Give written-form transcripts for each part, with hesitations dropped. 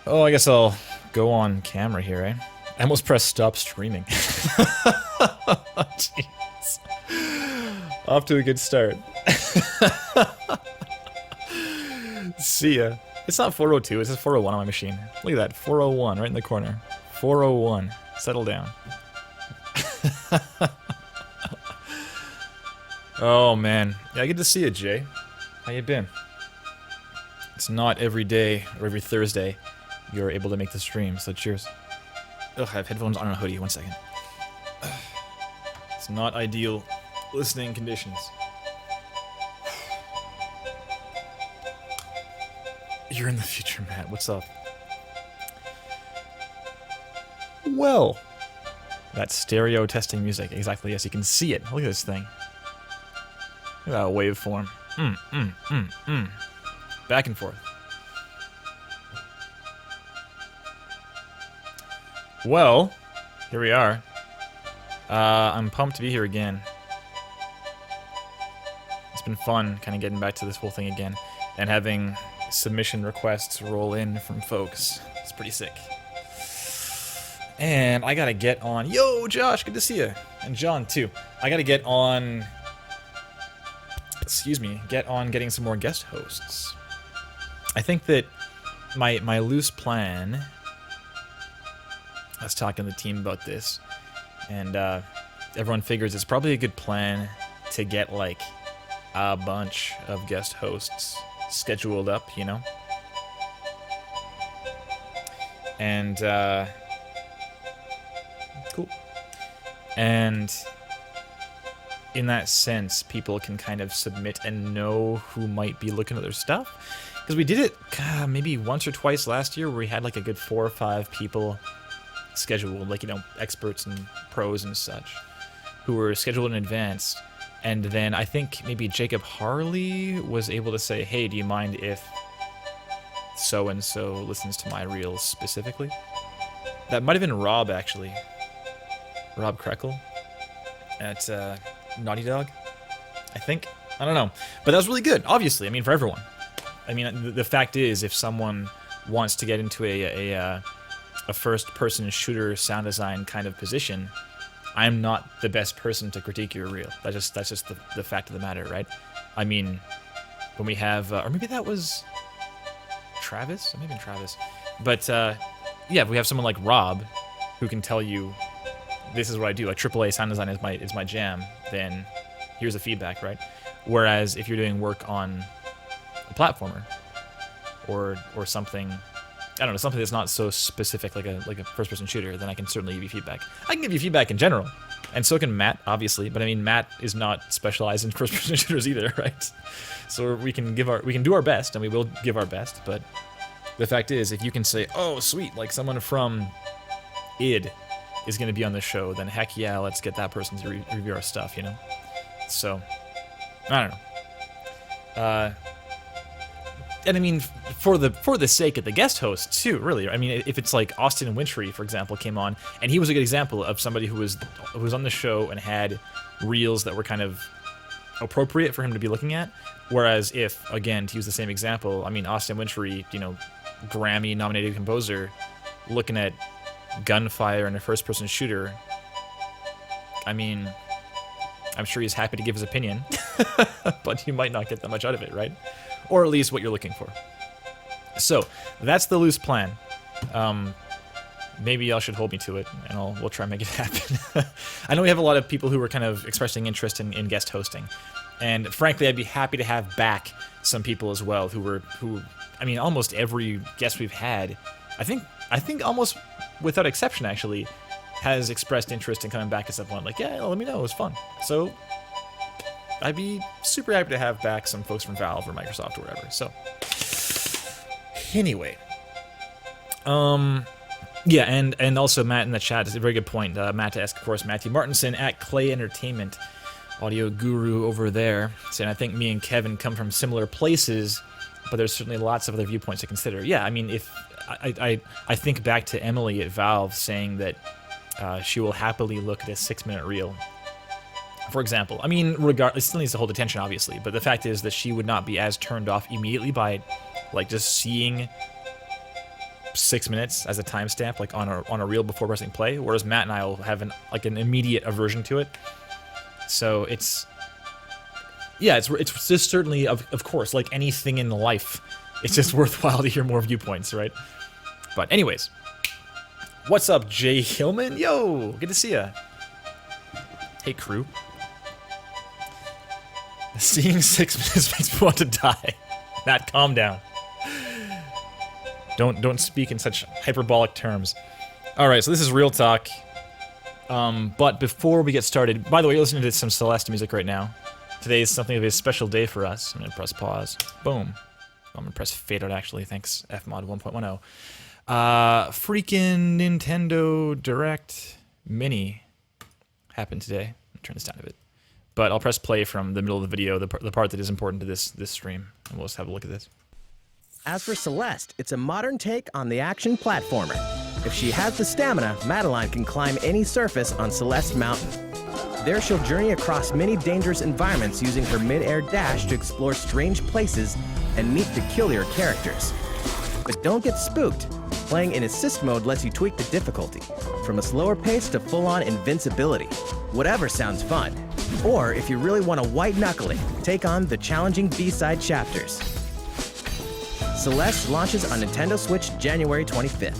Oh, I guess I'll go on camera here, eh? I almost pressed stop streaming. Jeez. Off to a good start. See ya. It's not 402, it's just 401 on my machine. Look at that, 401 right in the corner. 401. Settle down. Oh man. Yeah, good to see you, Jay. How you been? It's not every day or every Thursday you're able to make the stream, so cheers. Ugh, I have headphones on a hoodie, 1 second. It's not ideal listening conditions. You're in the future, Matt. What's up? Well, that's stereo testing music. Exactly, yes, you can see it. Look at this thing. Look at that waveform. Back and forth. Well, here we are. I'm pumped to be here again. It's been fun kind of getting back to this whole thing again and having submission requests roll in from folks. It's pretty sick. And I gotta get on. Yo, Josh, good to see you. And John, too. I gotta get on. Excuse me, get on getting some more guest hosts. I think that my loose plan. I was talking to the team about this, and everyone figures it's probably a good plan to get like a bunch of guest hosts scheduled up, you know? And cool. And in that sense, people can kind of submit and know who might be looking at their stuff. Because we did it maybe once or twice last year where we had like a good 4 or 5 people scheduled, like, you know, experts and pros and such, who were scheduled in advance. And then I think maybe Jacob Harley was able to say, hey, do you mind if so-and-so listens to my reels specifically? That might have been Rob, actually. Rob Krekel at Naughty Dog, I think. I don't know. But that was really good, obviously. I mean, for everyone. I mean, the fact is, if someone wants to get into a first-person shooter sound design kind of position, I'm not the best person to critique your reel. That's just the fact of the matter, right? I mean, when we have, or maybe that was Travis, or maybe Travis, but yeah, if we have someone like Rob who can tell you, this is what I do, like AAA sound design is my jam, then here's the feedback, right? Whereas if you're doing work on a platformer or something, I don't know, something that's not so specific, like a first-person shooter, then I can certainly give you feedback. I can give you feedback in general, and so can Matt, obviously. But I mean, Matt is not specialized in first-person shooters either, right? So we can do our best, and we will give our best. But the fact is, if you can say, "Oh, sweet," like someone from id is going to be on the show, then heck yeah, let's get that person to review our stuff, you know. So I don't know. And I mean, for the sake of the guest hosts too, really. I mean, if it's like Austin Wintry, for example, came on, and he was a good example of somebody who was on the show and had reels that were kind of appropriate for him to be looking at. Whereas if, again, to use the same example, I mean, Austin Wintry, you know, Grammy-nominated composer, looking at gunfire in a first-person shooter, I mean, I'm sure he's happy to give his opinion, but you might not get that much out of it, right? Or at least what you're looking for. So that's the loose plan. Maybe y'all should hold me to it, and we'll try and make it happen. I know we have a lot of people who are kind of expressing interest in guest hosting, and frankly, I'd be happy to have back some people as well who I mean, almost every guest we've had, I think almost without exception actually, has expressed interest in coming back at some point. Like, yeah, let me know, it was fun. So I'd be super happy to have back some folks from Valve or Microsoft or whatever. So, anyway. Yeah, and also Matt in the chat is a very good point. Matt to ask, of course, Matthew Martinson at Clay Entertainment, audio guru over there, saying, I think me and Kevin come from similar places, but there's certainly lots of other viewpoints to consider. Yeah, I mean, if I think back to Emily at Valve saying that she will happily look at a 6-minute reel, for example. I mean, it still needs to hold attention, obviously, but the fact is that she would not be as turned off immediately by, like, just seeing 6 minutes as a timestamp, like on a reel before pressing play, whereas Matt and I will have an immediate aversion to it. So it's just certainly, of course, like anything in life, it's just worthwhile to hear more viewpoints, right? But anyways, what's up, Jay Hillman? Yo, good to see ya. Hey, crew. Seeing 6 minutes makes me want to die. Matt, calm down. Don't speak in such hyperbolic terms. All right, so this is real talk. But before we get started, by the way, you're listening to some Celeste music right now. Today is something of a special day for us. I'm gonna press pause. Boom. I'm gonna press fade out actually. Thanks, Fmod 1.10. Freaking Nintendo Direct Mini happened today. Turn this down a bit. But I'll press play from the middle of the video, the part that is important to this stream, and we'll just have a look at this. As for Celeste, it's a modern take on the action platformer. If she has the stamina, Madeline can climb any surface on Celeste Mountain. There she'll journey across many dangerous environments using her mid-air dash to explore strange places and meet peculiar characters. But don't get spooked. Playing in assist mode lets you tweak the difficulty, from a slower pace to full-on invincibility. Whatever sounds fun. Or, if you really want to white-knuckle it, take on the challenging B-side chapters. Celeste launches on Nintendo Switch January 25th.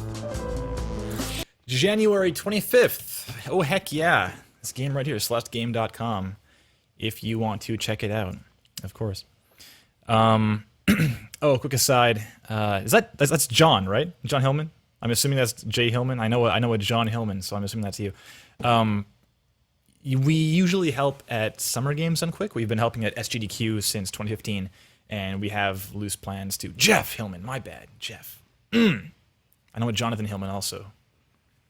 January 25th. Oh, heck yeah. This game right here, celestegame.com, if you want to check it out, of course. Oh, quick aside. That's John, right? John Hillman? I'm assuming that's Jay Hillman. I know a John Hillman, so I'm assuming that's you. We usually help at Summer Games Done Quick. We've been helping at SGDQ since 2015, and we have loose plans to... Jeff Hillman, my bad, Jeff. I know a Jonathan Hillman also.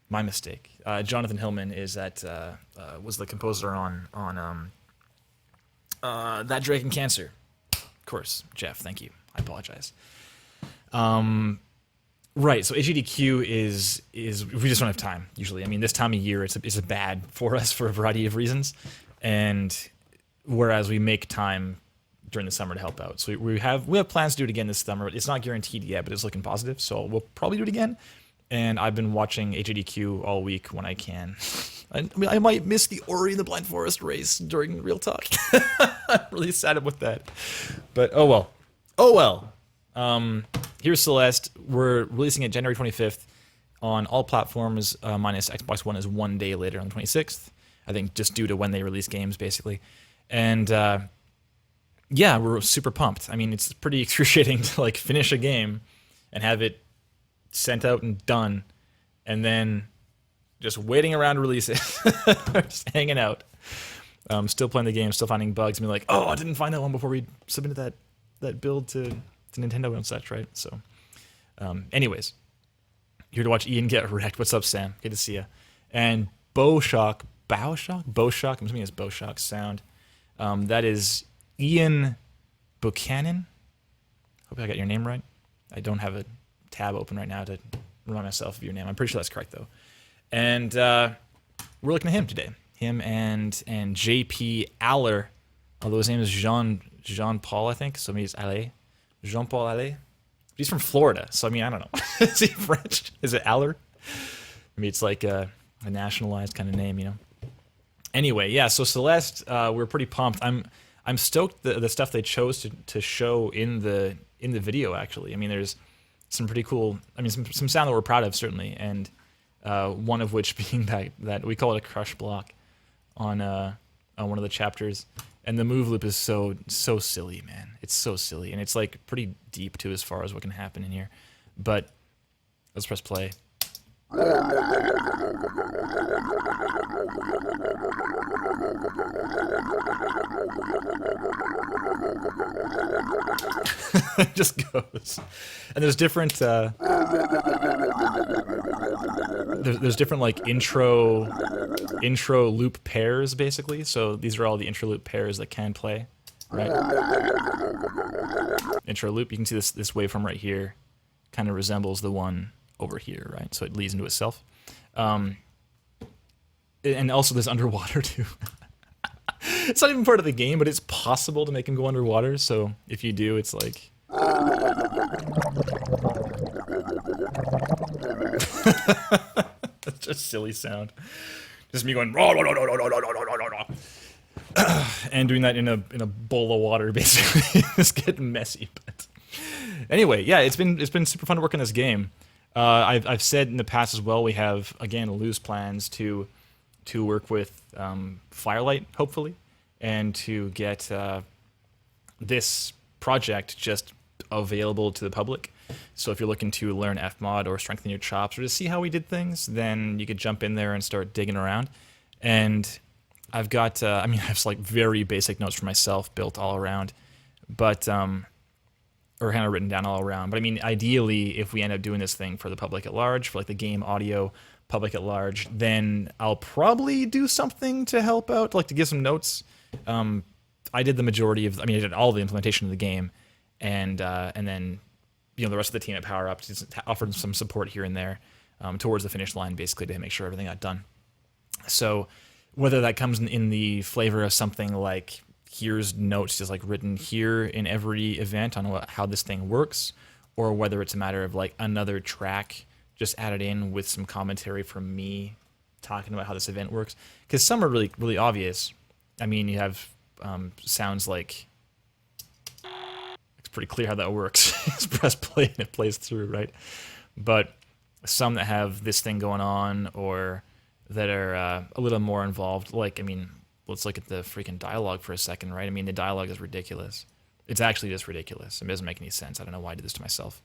My mistake. Jonathan Hillman is was the composer on That Drake and Cancer. Of course, Jeff, thank you. I apologize. Right, so HEDQ is we just don't have time usually. I mean, this time of year it's bad for us for a variety of reasons, and whereas we make time during the summer to help out. So we have plans to do it again this summer. It's not guaranteed yet, but it's looking positive. So we'll probably do it again. And I've been watching HEDQ all week when I can. I might miss the Ori and the Blind Forest race during Real Talk. I'm really sad about that. But oh well. Oh well. Here's Celeste. We're releasing it January 25th on all platforms, minus Xbox One is 1 day later on the 26th. I think just due to when they release games, basically. And yeah, we're super pumped. I mean, it's pretty excruciating to like finish a game and have it sent out and done, and then just waiting around to release it, just hanging out. Still playing the game, still finding bugs, and be like, oh, I didn't find that one before we submitted that build to Nintendo and such, right? So, anyways, here to watch Ian get wrecked. What's up, Sam? Good to see you. And Bowshock, I'm assuming it's Bowshock sound. That is Ian Buchanan. Hope I got your name right. I don't have a tab open right now to remind myself of your name. I'm pretty sure that's correct though. And we're looking at him today. Him and JP Aller, although his name is Jean Paul, I think. So maybe it's Aller. Jean Paul Aller. He's from Florida, so I mean I don't know. Is he French? Is it Aller? Maybe it's like a nationalized kind of name, you know. Anyway, yeah. So Celeste, we're pretty pumped. I'm stoked the stuff they chose to show in the video. Actually, I mean there's some pretty cool, I mean, some sound that we're proud of, certainly, and one of which being that we call it a crush block on one of the chapters, and the move loop is so silly, man. It's so silly, and it's like pretty deep too as far as what can happen in here. But let's press play. It just goes, and there's different there's different like intro loop pairs basically. So these are all the intro loop pairs that can play, right? Intro loop. You can see this waveform right here, kind of resembles the one over here, right? So it leads into itself. And also there's underwater too. It's not even part of the game, but it's possible to make him go underwater. So if you do, it's like a silly sound. Just me going, "Rah, rah, rah, rah, rah, rah, rah, rah, rah, rah." And doing that in a bowl of water, basically. It's getting messy. But anyway, yeah, it's been super fun to work on this game. I've said in the past as well, we have, again, loose plans to work with Firelight, hopefully, and to get this project just available to the public. So if you're looking to learn Fmod or strengthen your chops or to see how we did things, then you could jump in there and start digging around. And I've got, I have like very basic notes for myself built all around, but or kind of written down all around. But I mean, ideally, if we end up doing this thing for the public at large, for like the game audio public at large, then I'll probably do something to help out, like to give some notes. I did the majority of, I did all the implementation of the game, and then, the rest of the team at Power Up just offered some support here and there towards the finish line, basically to make sure everything got done. So whether that comes in the flavor of something like, here's notes just like written here in every event on how this thing works, or whether it's a matter of like another track just added in with some commentary from me talking about how this event works, because some are really, really obvious. You have sounds like it's pretty clear how that works. It's press play and it plays through, right? But some that have this thing going on or that are a little more involved, like, let's look at the freaking dialogue for a second, right? The dialogue is ridiculous. It's actually just ridiculous. It doesn't make any sense. I don't know why I did this to myself.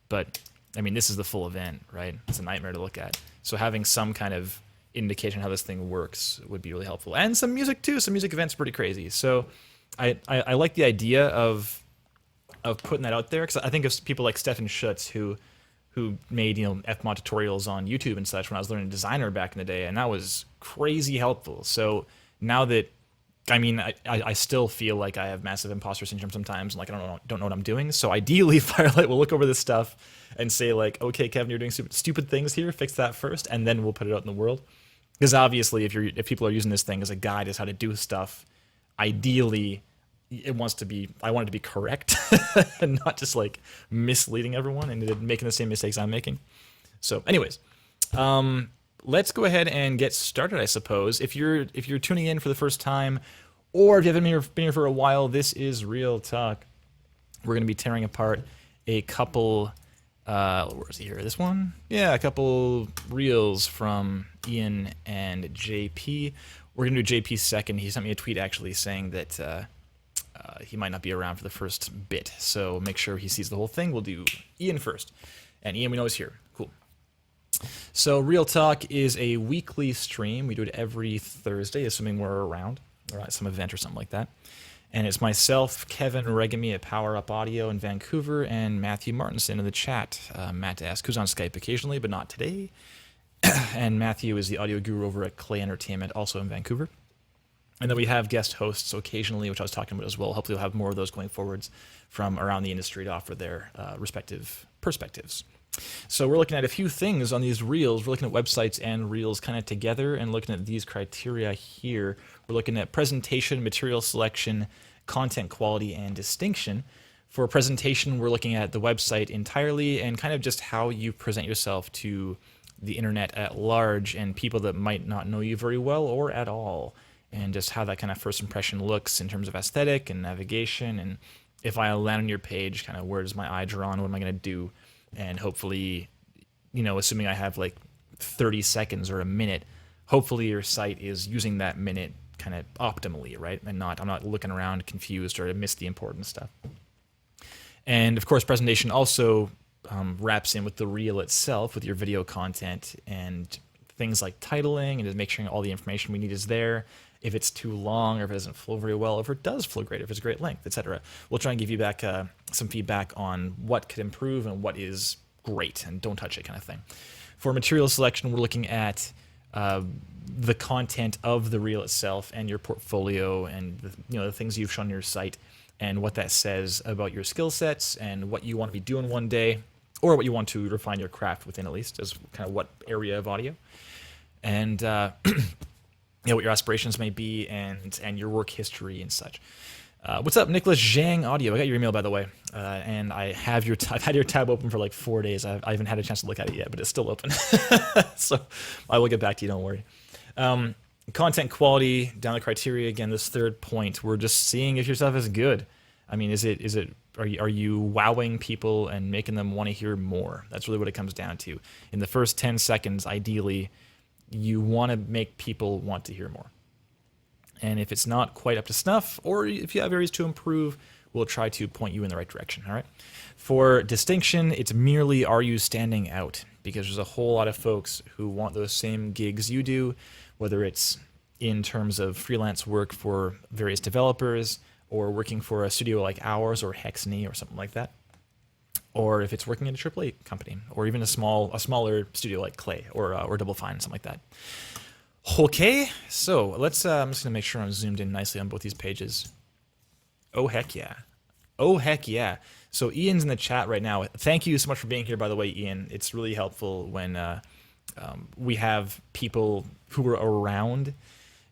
But, this is the full event, right? It's a nightmare to look at. So having some kind of indication how this thing works would be really helpful. And some music, too. Some music events are pretty crazy. So I like the idea of putting that out there, because I think of people like Stefan Schutz, who made Fmod tutorials on YouTube and such when I was learning Designer back in the day, and that was crazy helpful. So now that I still feel like I have massive imposter syndrome sometimes, like I don't know what I'm doing. So ideally, Firelight will look over this stuff and say like, okay, Kevin, you're doing stupid things here. Fix that first, and then we'll put it out in the world. Because obviously, if people are using this thing as a guide as how to do stuff, ideally, I want it to be correct and not just like misleading everyone and making the same mistakes I'm making. So, anyways, let's go ahead and get started, I suppose. If you're tuning in for the first time, or if you haven't been here for a while, this is Real Talk. We're going to be tearing apart a couple, where is he here? This one? Yeah, a couple reels from Ian and JP. We're going to do JP second. He sent me a tweet actually saying that he might not be around for the first bit, so make sure he sees the whole thing. We'll do Ian first. And Ian, we know, is here. Cool. So Real Talk is a weekly stream. We do it every Thursday, assuming we're around or at some event or something like that. And it's myself, Kevin Regami at Power Up Audio in Vancouver, and Matthew Martinson in the chat. Matt asks who's on Skype occasionally, but not today. And Matthew is the audio guru over at Clay Entertainment, also in Vancouver. And then we have guest hosts occasionally, which I was talking about as well. Hopefully we'll have more of those going forwards from around the industry to offer their respective perspectives. So we're looking at a few things on these reels. We're looking at websites and reels kind of together and looking at these criteria here. We're looking at presentation, material selection, content quality, and distinction. For presentation, we're looking at the website entirely and kind of just how you present yourself to the internet at large and people that might not know you very well or at all, and just how that kind of first impression looks in terms of aesthetic and navigation. And if I land on your page, kind of where does my eye drawn? What am I going to do? And hopefully, assuming I have like 30 seconds or a minute, hopefully your site is using that minute kind of optimally, right? And I'm not looking around confused or miss the important stuff. And of course, presentation also wraps in with the reel itself, with your video content and things like titling, and just make sure all the information we need is there. If it's too long, or if it doesn't flow very well, or if it does flow great, if it's a great length, etc. We'll try and give you back some feedback on what could improve and what is great, and don't touch it kind of thing. For material selection, we're looking at the content of the reel itself and your portfolio and the things you've shown on your site and what that says about your skill sets and what you want to be doing one day, or what you want to refine your craft within, at least, as kind of what area of audio. And what your aspirations may be and your work history and such. What's up, Nicholas Zhang Audio? I got your email, by the way, and I have I've had your tab open for like 4 days. I haven't had a chance to look at it yet, but it's still open. So I will get back to you. Don't worry. Content quality, down the criteria again. This third point, we're just seeing if your stuff is good. I mean, are you wowing people and making them want to hear more? That's really what it comes down to. In the first 10 seconds, ideally, you want to make people want to hear more. And if it's not quite up to snuff, or if you have areas to improve, we'll try to point you in the right direction, all right? For distinction, it's merely, are you standing out? Because there's a whole lot of folks who want those same gigs you do, whether it's in terms of freelance work for various developers, or working for a studio like ours, or Hexney, or something like that. Or if it's working at a AAA company, or even a smaller studio like Clay, or Double Fine, something like that. Okay, so let's, I'm just gonna make sure I'm zoomed in nicely on both these pages. Oh, heck yeah. Oh, heck yeah. So Ian's in the chat right now. Thank you so much for being here, by the way, Ian. It's really helpful when we have people who are around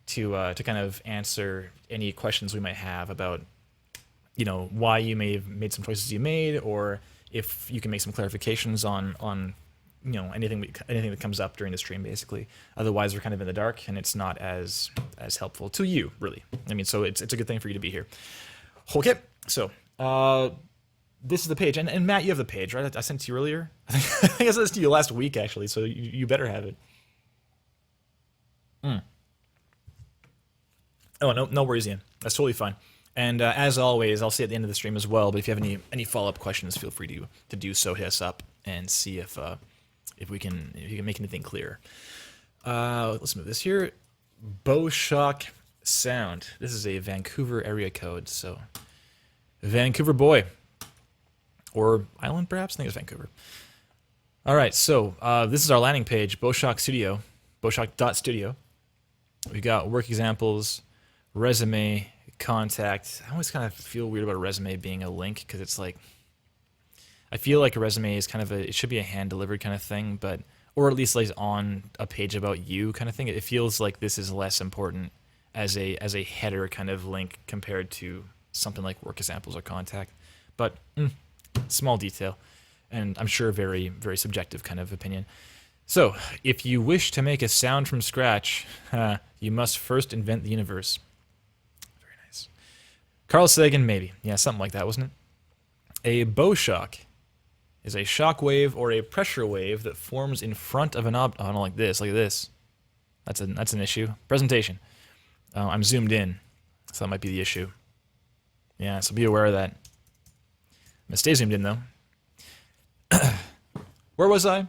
to kind of answer any questions we might have about, you know, why you may have made some choices you made, or if you can make some clarifications on you know, anything that comes up during the stream, basically. Otherwise, we're kind of in the dark, and it's not as helpful to you, really. I mean, so it's a good thing for you to be here. Okay, so this is the page, and Matt, you have the page, right? I sent it to you earlier. I think I sent this to you last week, actually. So you better have it. Oh, no worries, Ian. That's totally fine. And as always, I'll see at the end of the stream as well. But if you have any follow-up questions, feel free to do so. Hit us up and see if you can make anything clear. Let's move this here. Bowshock Sound. This is a Vancouver area code, so Vancouver boy, or island perhaps. I think it's Vancouver. All right, so this is our landing page. Bowshock Studio, Bowshock.studio. We got work examples, resume, contact. I always kind of feel weird about a resume being a link, because it's like, I feel like a resume is kind of it should be a hand-delivered kind of thing, but, or at least like on a page about you kind of thing. It feels like this is less important as a header kind of link compared to something like work examples or contact. But small detail, and I'm sure very, very subjective kind of opinion. So, if you wish to make a sound from scratch, you must first invent the universe. Very nice. Carl Sagan, maybe. Yeah, something like that, wasn't it? A bowshock is a shock wave or a pressure wave that forms in front of an object. Oh, I don't like this. Like this. That's an issue. Presentation. I'm zoomed in, so that might be the issue. Yeah, so be aware of that. I'm gonna stay zoomed in though. Where was I?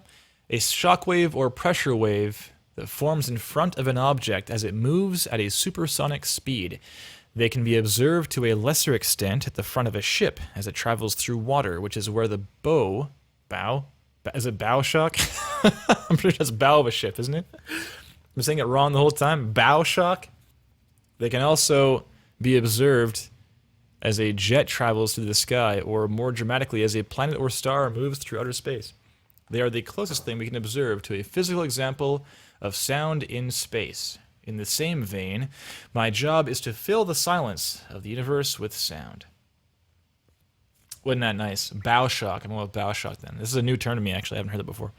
A shock wave or pressure wave that forms in front of an object as it moves at a supersonic speed. They can be observed to a lesser extent at the front of a ship as it travels through water, which is where the bow, is it bow shock? I'm pretty sure that's bow of a ship, isn't it? I'm saying it wrong the whole time. Bow shock. They can also be observed as a jet travels through the sky, or more dramatically, as a planet or star moves through outer space. They are the closest thing we can observe to a physical example of sound in space. In the same vein, my job is to fill the silence of the universe with sound. Wasn't that nice? Bow shock. I'm going with bow shock then. This is a new term to me, actually. I haven't heard it before.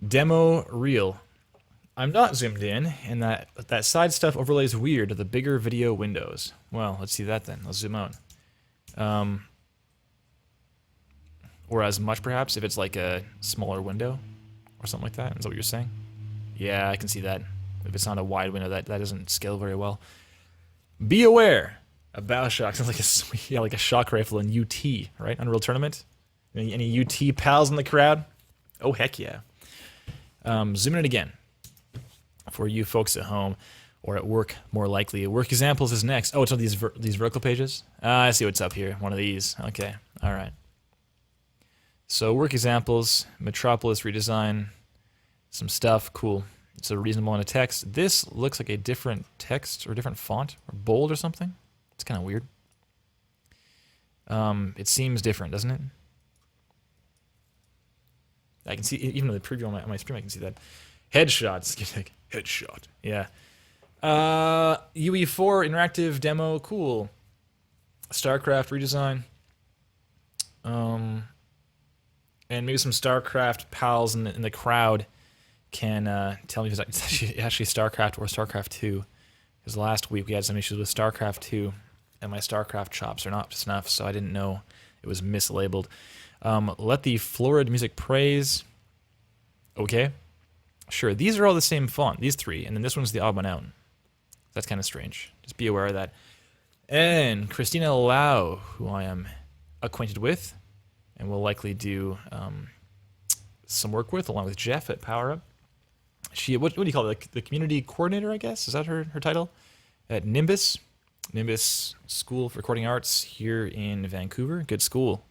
Demo reel. I'm not zoomed in, and that side stuff overlays weird to the bigger video windows. Well, let's see that then. Let's zoom out. Or as much, perhaps, if it's like a smaller window or something like that. Is that what you're saying? Yeah, I can see that. If it's not a wide window, that doesn't scale very well. Be aware. A bow shock sounds like like a shock rifle in UT, right? Unreal Tournament. Any UT pals in the crowd? Oh, heck yeah. Zooming in again. For you folks at home or at work, more likely. Work examples is next. Oh, it's on these vertical pages? I see what's up here. One of these. Okay. All right. So work examples, Metropolis redesign, some stuff. Cool. It's a reasonable amount of text. This looks like a different text or different font or bold or something. It's kind of weird. It seems different, doesn't it? I can see, even in the preview on my stream, I can see that. Headshots. Headshot. Yeah. UE4 interactive demo. Cool. StarCraft redesign. And maybe some StarCraft pals in the crowd can tell me if it's actually StarCraft or StarCraft 2. Because last week we had some issues with StarCraft 2, and my StarCraft chops are not up to snuff, so I didn't know it was mislabeled. Let the florid music praise. Okay. Sure, these are all the same font, these three, and then this one's the odd one out. That's kind of strange. Just be aware of that. And Christina Lau, who I am acquainted with, and will likely do some work with, along with Jeff at Power Up. She, what do you call it? The community coordinator, I guess? Is that her title? At Nimbus School for Recording Arts here in Vancouver. Good school.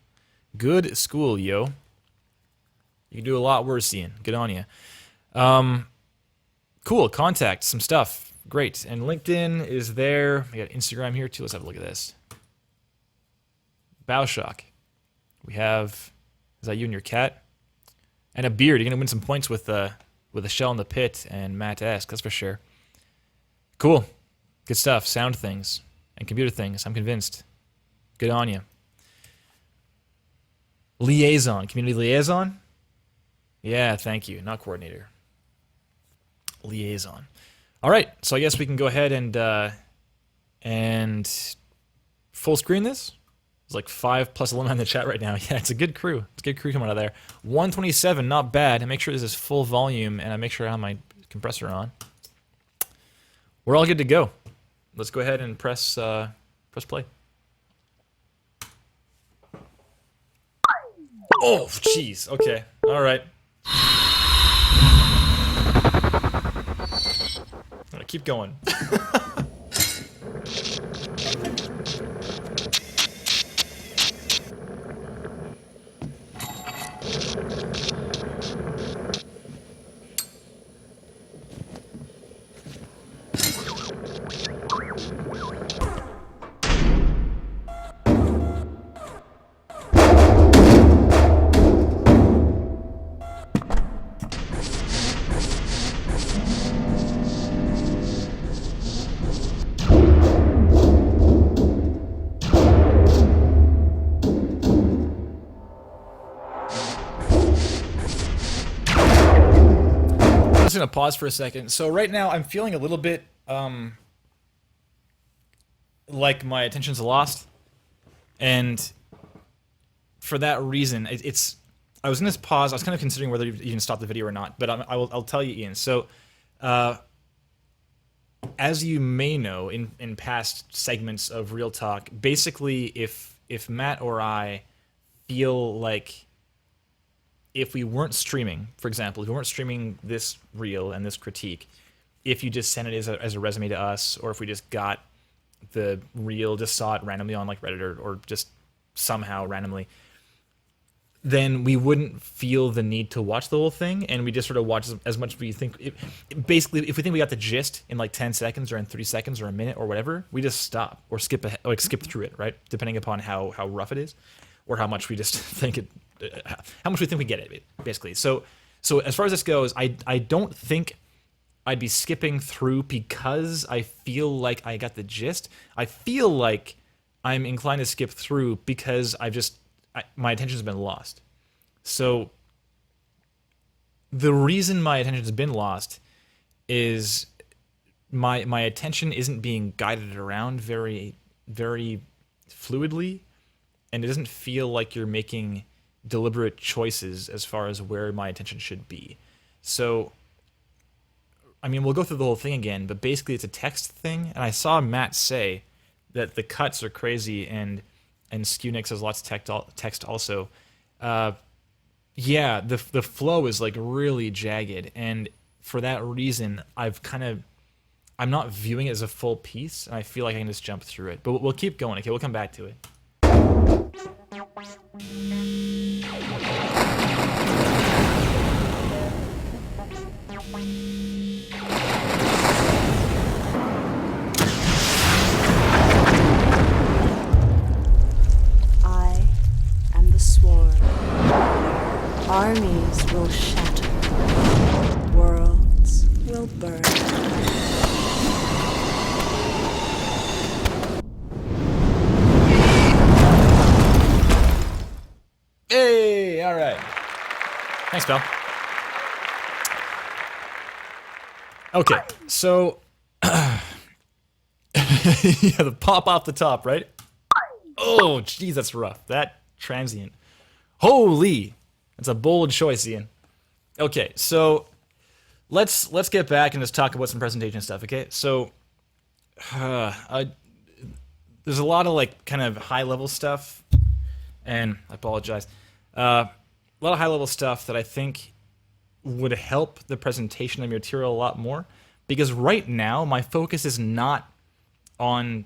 Good school, yo. You can do a lot worse, Ian. Good on you. Cool. Contact, some stuff. Great. And LinkedIn is there. We got Instagram here, too. Let's have a look at this. Bowshock. We have, is that you and your cat? And a beard. You're going to win some points with a shell in the pit and Matt-esque, that's for sure. Cool. Good stuff. Sound things and computer things. I'm convinced. Good on you. Liaison. Community liaison? Yeah, thank you. Not coordinator. Liaison. All right. So I guess we can go ahead and full screen this. There's like 5 plus alumni in the chat right now. Yeah, it's a good crew. It's a good crew coming out of there. 127, not bad. And make sure this is full volume, and I make sure I have my compressor on. We're all good to go. Let's go ahead and press play. Oh, jeez. Okay. All right. I'm gonna keep going. Gonna pause for a second. So right now I'm feeling a little bit like my attention's lost, and for that reason I was in this pause. I was kind of considering whether to even stop the video or not, but I'll tell you, Ian. So as you may know in past segments of Real Talk, basically if Matt or I feel like if we weren't streaming, for example, if we weren't streaming this reel and this critique, if you just sent it as a resume to us, or if we just got the reel, just saw it randomly on like Reddit or just somehow randomly, then we wouldn't feel the need to watch the whole thing, and we just sort of watch as much as we think. Basically, if we think we got the gist in like 10 seconds or in 30 seconds or a minute or whatever, we just stop or skip through it, right? Depending upon how rough it is, or how much we just think it. How much we think we get it, basically. So as far as this goes, I don't think I'd be skipping through because I feel like I got the gist. I feel like I'm inclined to skip through because my attention's been lost. So the reason my attention's been lost is my attention isn't being guided around very, very fluidly, and it doesn't feel like you're making deliberate choices as far as where my attention should be. So, I mean, we'll go through the whole thing again, but basically it's a text thing, and I saw Matt say that the cuts are crazy, and Skunix has lots of text also. Yeah, the flow is like really jagged, and for that reason, I'm not viewing it as a full piece, and I feel like I can just jump through it. But we'll keep going, okay? We'll come back to it. I am the swarm. Armies will shatter. Worlds will burn. Thanks, pal. Okay, so yeah, the pop off the top, right? Oh, geez, that's rough. That transient. Holy, that's a bold choice, Ian. Okay, so let's get back and just talk about some presentation stuff. Okay, so there's a lot of like kind of high level stuff, and I apologize. A lot of high level stuff that I think would help the presentation of material a lot more, because right now my focus is not on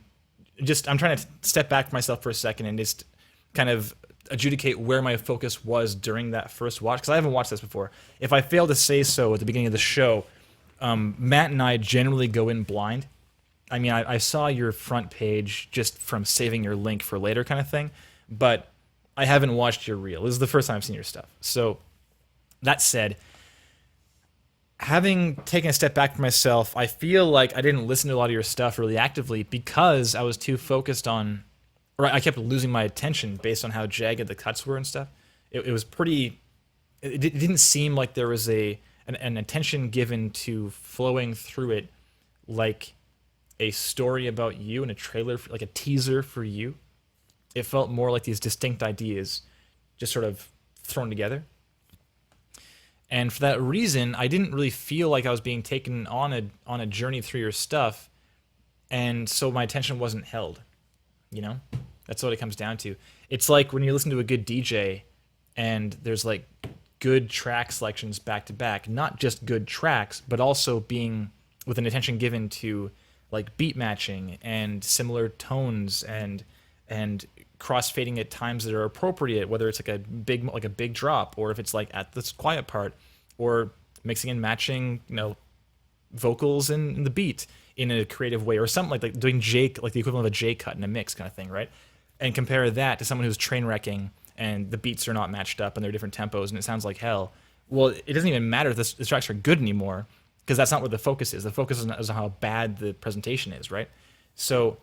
just, I'm trying to step back for myself for a second and just kind of adjudicate where my focus was during that first watch, because I haven't watched this before. If I fail to say so at the beginning of the show, Matt and I generally go in blind. I mean, I saw your front page just from saving your link for later kind of thing, but I haven't watched your reel. This is the first time I've seen your stuff. So that said, having taken a step back for myself, I feel like I didn't listen to a lot of your stuff really actively because I was too focused on, or I kept losing my attention based on how jagged the cuts were and stuff. It was pretty, it didn't seem like there was an attention given to flowing through it like a story about you and a trailer, like a teaser for you. It felt more like these distinct ideas just sort of thrown together. And for that reason, I didn't really feel like I was being taken on a journey through your stuff, and so my attention wasn't held. You know, that's what it comes down to. It's like when you listen to a good DJ, and there's like good track selections back to back, not just good tracks, but also being with an attention given to like beat matching and similar tones and cross-fading at times that are appropriate, whether it's like a big drop, or if it's like at this quiet part, or mixing and matching, you know, vocals and the beat in a creative way, or something like doing like the equivalent of a J cut in a mix kind of thing, right? And compare that to someone who's train wrecking and the beats are not matched up and they're different tempos and it sounds like hell. Well, it doesn't even matter if the tracks are good anymore, because that's not where the focus is. The focus is on how bad the presentation is, right? So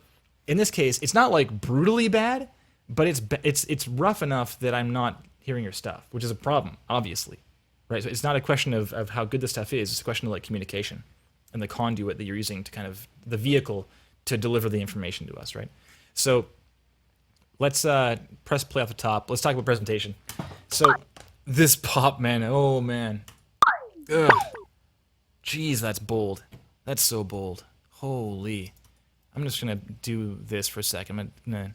in this case, it's not like brutally bad, but it's rough enough that I'm not hearing your stuff, which is a problem, obviously, right? So it's not a question of how good the stuff is. It's a question of like communication and the conduit that you're using to kind of the vehicle to deliver the information to us, right? So let's press play off the top. Let's talk about presentation. So this pop, man, oh man, ugh, jeez, that's bold. That's so bold. Holy. I'm just gonna do this for a second. I'm gonna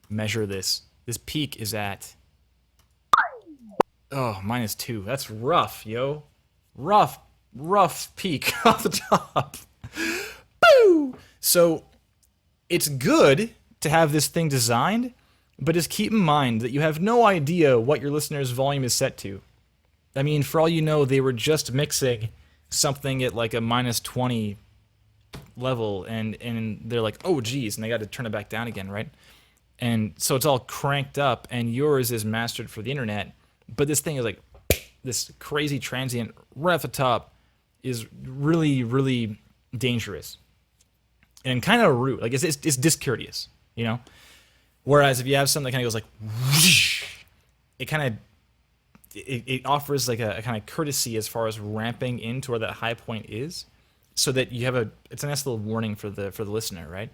measure this. This peak is at -2. That's rough, yo. Rough peak off the top. Boo! So it's good to have this thing designed, but just keep in mind that you have no idea what your listener's volume is set to. I mean, for all you know, they were just mixing something at like a -20 level, and they're like, oh geez, and they got to turn it back down again, right? And so it's all cranked up, and yours is mastered for the internet, but this thing is like this crazy transient right off the top is really, really dangerous and kind of rude. Like it's discourteous, you know? Whereas if you have something that kind of goes like whoosh, it offers like a kind of courtesy as far as ramping into where that high point is, so that you have it's a nice little warning for the listener, right?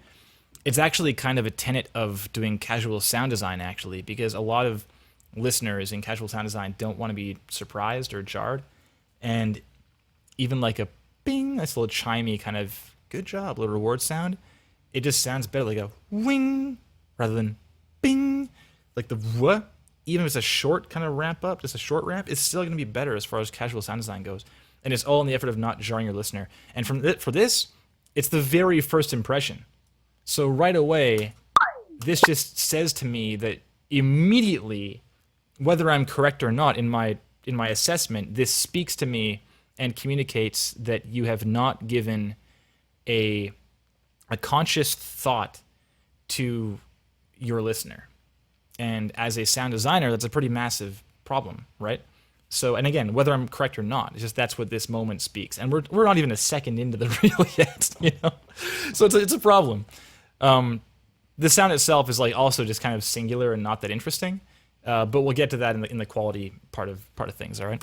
It's actually kind of a tenet of doing casual sound design, actually, because a lot of listeners in casual sound design don't want to be surprised or jarred, and even like a bing, nice little chimey kind of good job, little reward sound, it just sounds better like a wing rather than bing, like the what. Even if it's a short kind of ramp up, just a short ramp, it's still going to be better as far as casual sound design goes. And it's all in the effort of not jarring your listener. And for this, it's the very first impression. So right away, this just says to me that immediately, whether I'm correct or not in my assessment, this speaks to me and communicates that you have not given a conscious thought to your listener. And as a sound designer, that's a pretty massive problem, right? So, and again, whether I'm correct or not, it's just that's what this moment speaks. And we're not even a second into the reel yet, you know? So it's a problem. The sound itself is like also just kind of singular and not that interesting. But we'll get to that in the quality part of things, all right?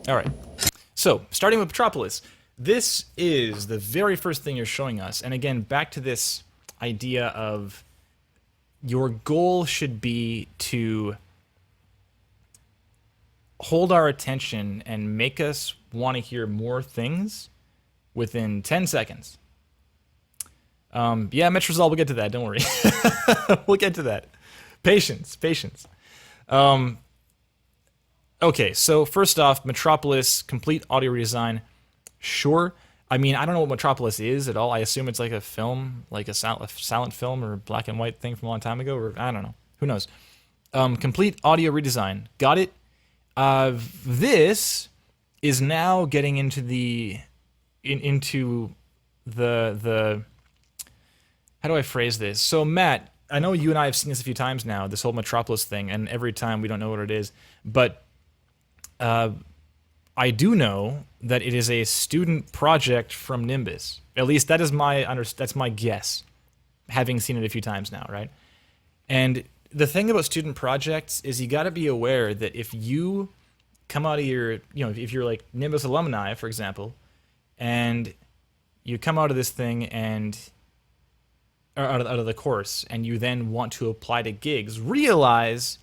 All right. So, starting with Metropolis, this is the very first thing you're showing us. And again, back to this idea of your goal should be to hold our attention and make us want to hear more things within 10 seconds. Yeah, Metrazol, we'll get to that. Don't worry. We'll get to that. Patience. Okay, so first off, Metropolis, complete audio redesign. Sure. I mean, I don't know what Metropolis is at all. I assume it's like a film, like a silent film or black and white thing from a long time ago, or I don't know. Who knows? Complete audio redesign. Got it. This is now getting into the how do I phrase this? So Matt, I know you and I have seen this a few times now, this whole Metropolis thing, and every time we don't know what it is, but I do know that it is a student project from Nimbus. At least that is that's my guess, having seen it a few times now, right? And the thing about student projects is you got to be aware that if you come out of your, if you're like Nimbus alumni, for example, and you come out of this thing and or out of the course, and you then want to apply to gigs, realize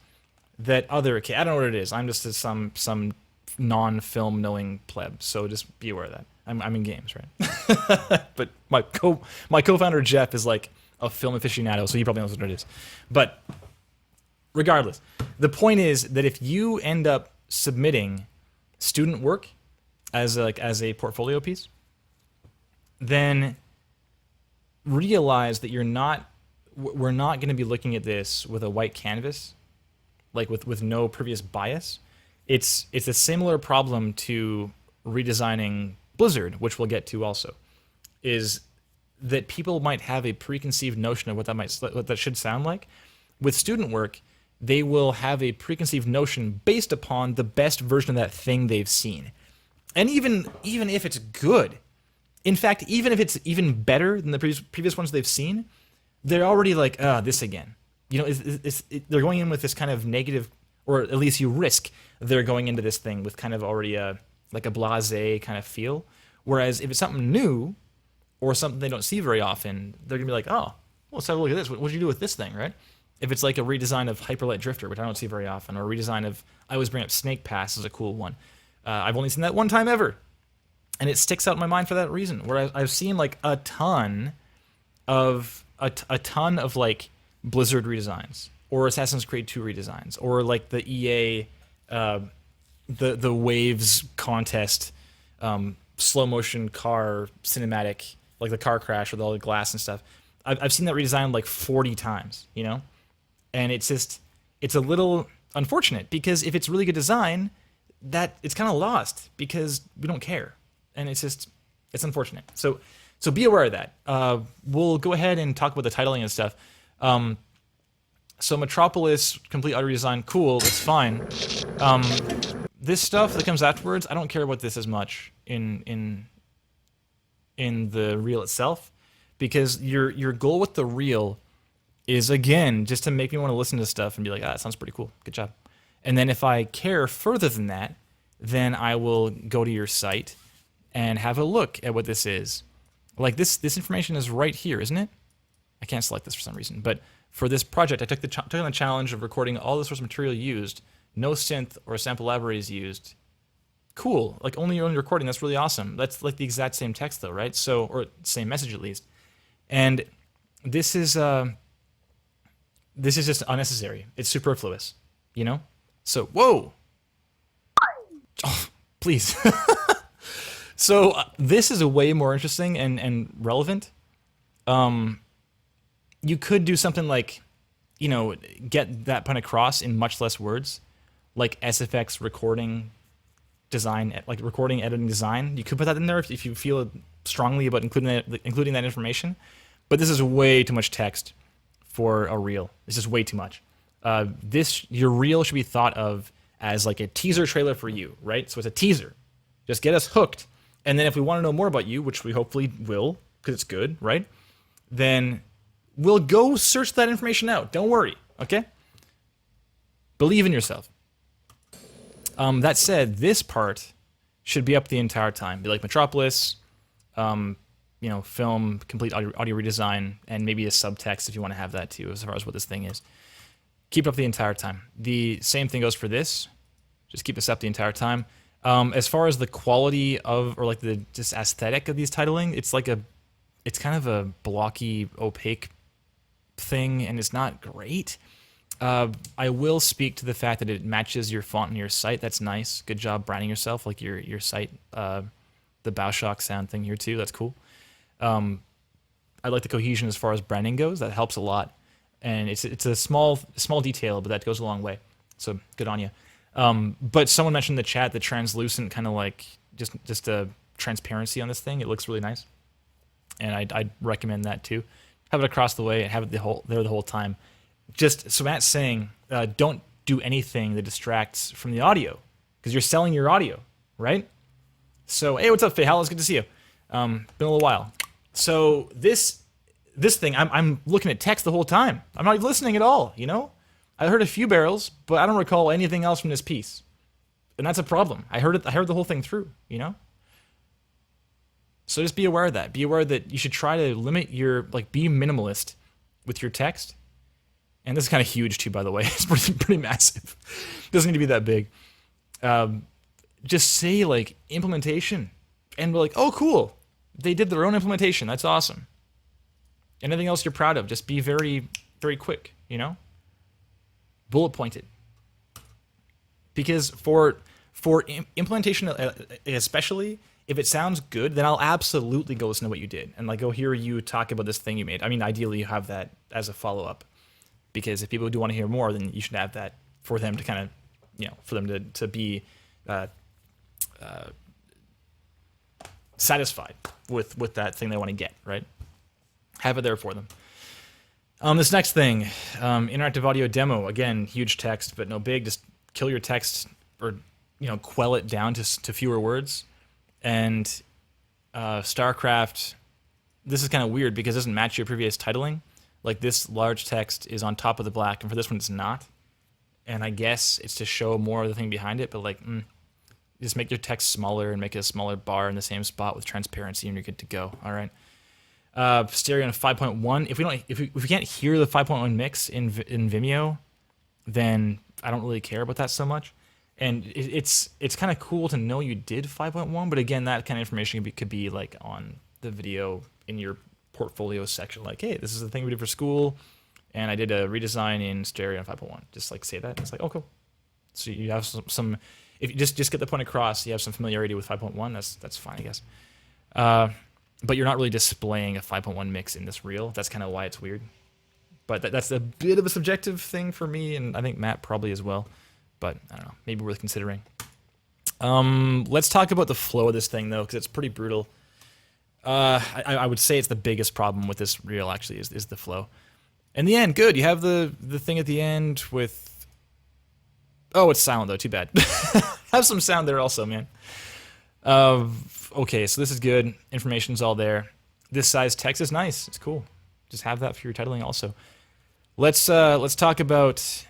that I don't know what it is. I'm just some non-film knowing pleb, so just be aware of that. I'm in games, right? But my co-founder Jeff is like a film aficionado, so he probably knows what it is. But regardless, the point is that if you end up submitting student work as a portfolio piece, then realize that we're not going to be looking at this with a white canvas, like with no previous bias. It's a similar problem to redesigning Blizzard, which we'll get to also, is that people might have a preconceived notion of what that should sound like. With student work, they will have a preconceived notion based upon the best version of that thing they've seen. And even if it's good, in fact, even if it's even better than the previous ones they've seen, they're already like, this again. They're going in with this kind of negative, or at least you risk they're going into this thing with kind of already a blasé kind of feel. Whereas if it's something new or something they don't see very often, they're gonna be like, oh, well, let's have a look at this. What did you do with this thing, right? If it's like a redesign of Hyperlight Drifter, which I don't see very often, or a redesign of, I always bring up Snake Pass as a cool one. I've only seen that one time ever, and it sticks out in my mind for that reason. Where I've seen like a ton of like Blizzard redesigns, or Assassin's Creed 2 redesigns, or like the EA the Waves contest slow motion car cinematic, like the car crash with all the glass and stuff. I've seen that redesigned like 40 times, and it's a little unfortunate, because if it's really good design, that it's kind of lost because we don't care, and it's unfortunate. So be aware of that. We'll go ahead and talk about the titling and stuff. So Metropolis, complete audio redesign, cool, it's fine. This stuff that comes afterwards, I don't care about this as much in the reel itself, because your goal with the reel is, again, just to make me want to listen to stuff and be like, that sounds pretty cool, good job. And then if I care further than that, then I will go to your site and have a look at what this is. Like this information is right here, isn't it? I can't select this for some reason, but for this project, I took on the challenge of recording all the source material used, no synth or sample libraries used. Cool, like only your own recording, that's really awesome. That's like the exact same text though, right? So, or same message at least. And this is just unnecessary. It's superfluous, So, whoa! Oh, please. So, this is a way more interesting and relevant. You could do something like, get that point across in much less words, like SFX recording design, like recording, editing, design. You could put that in there if you feel strongly about including that information. But this is way too much text for a reel. It's just way too much. Your reel should be thought of as like a teaser trailer for you, right? So it's a teaser. Just get us hooked. And then if we want to know more about you, which we hopefully will, because it's good, right? Then we'll go search that information out. Don't worry, okay? Believe in yourself. That said, this part should be up the entire time. Be like Metropolis, you know, film, complete audio redesign, and maybe a subtext if you want to have that too, as far as what this thing is. Keep it up the entire time. The same thing goes for this. Just keep this up the entire time. As far as the quality of, or like the just aesthetic of these titling, it's kind of a blocky, opaque thing, and it's not great. I will speak to the fact that it matches your font and your site. That's nice. Good job branding yourself, like your site. The Bioshock sound thing here too. That's cool. I like the cohesion as far as branding goes. That helps a lot, and it's a small detail, but that goes a long way. So good on you. But someone mentioned in the chat the translucent kind of like just a transparency on this thing. It looks really nice, and I'd recommend that too. Have it across the way and have it the whole time. Just so Matt's saying, don't do anything that distracts from the audio because you're selling your audio, right? So hey, what's up, Faye? How it's good to see you. Been a little while. So this thing, I'm looking at text the whole time. I'm not even listening at all. You know, I heard a few barrels, but I don't recall anything else from this piece, and that's a problem. I heard the whole thing through. You know. So just be aware of that. Be aware that you should try to limit your, be minimalist with your text. And this is kind of huge too, by the way. It's pretty massive. Doesn't need to be that big. Just say implementation, and be like, oh cool, they did their own implementation. That's awesome. Anything else you're proud of, just be very, very quick. You know, bullet point it. Because for implementation, especially. If it sounds good, then I'll absolutely go listen to what you did and go hear you talk about this thing you made. I mean, ideally you have that as a follow-up, because if people do want to hear more, then you should have that for them to kind of, for them to be satisfied with that thing they want to get, right? Have it there for them. This next thing, interactive audio demo. Again, huge text, but no big. Just kill your text or quell it down to fewer words. And StarCraft, this is kind of weird because it doesn't match your previous titling. Like this large text is on top of the black, and for this one it's not. And I guess it's to show more of the thing behind it, but just make your text smaller and make it a smaller bar in the same spot with transparency, and you're good to go. All right. Stereo in 5.1. If we can't hear the 5.1 mix in Vimeo, then I don't really care about that so much. And it's kind of cool to know you did 5.1, but again, that kind of information could be on the video in your portfolio section. Hey, this is the thing we did for school, and I did a redesign in stereo in 5.1. Just say that. It's oh, cool. So you have some if you just get the point across, you have some familiarity with 5.1. That's fine, I guess. But you're not really displaying a 5.1 mix in this reel. That's kind of why it's weird. But that's a bit of a subjective thing for me, and I think Matt probably as well. But I don't know, maybe worth considering. Let's talk about the flow of this thing, though, because it's pretty brutal. I would say it's the biggest problem with this reel, actually, is the flow. In the end, good. You have the thing at the end with... Oh, it's silent, though. Too bad. Have some sound there also, man. Okay, so this is good. Information's all there. This size text is nice. It's cool. Just have that for your titling also. Let's talk about...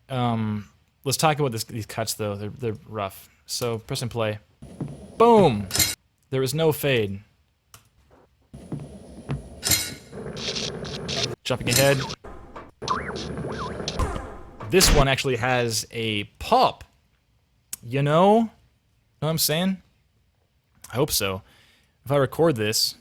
Let's talk about these cuts, though. They're rough. So, press and play. Boom! There is no fade. Jumping ahead. This one actually has a pop. Know what I'm saying? I hope so. If I record this...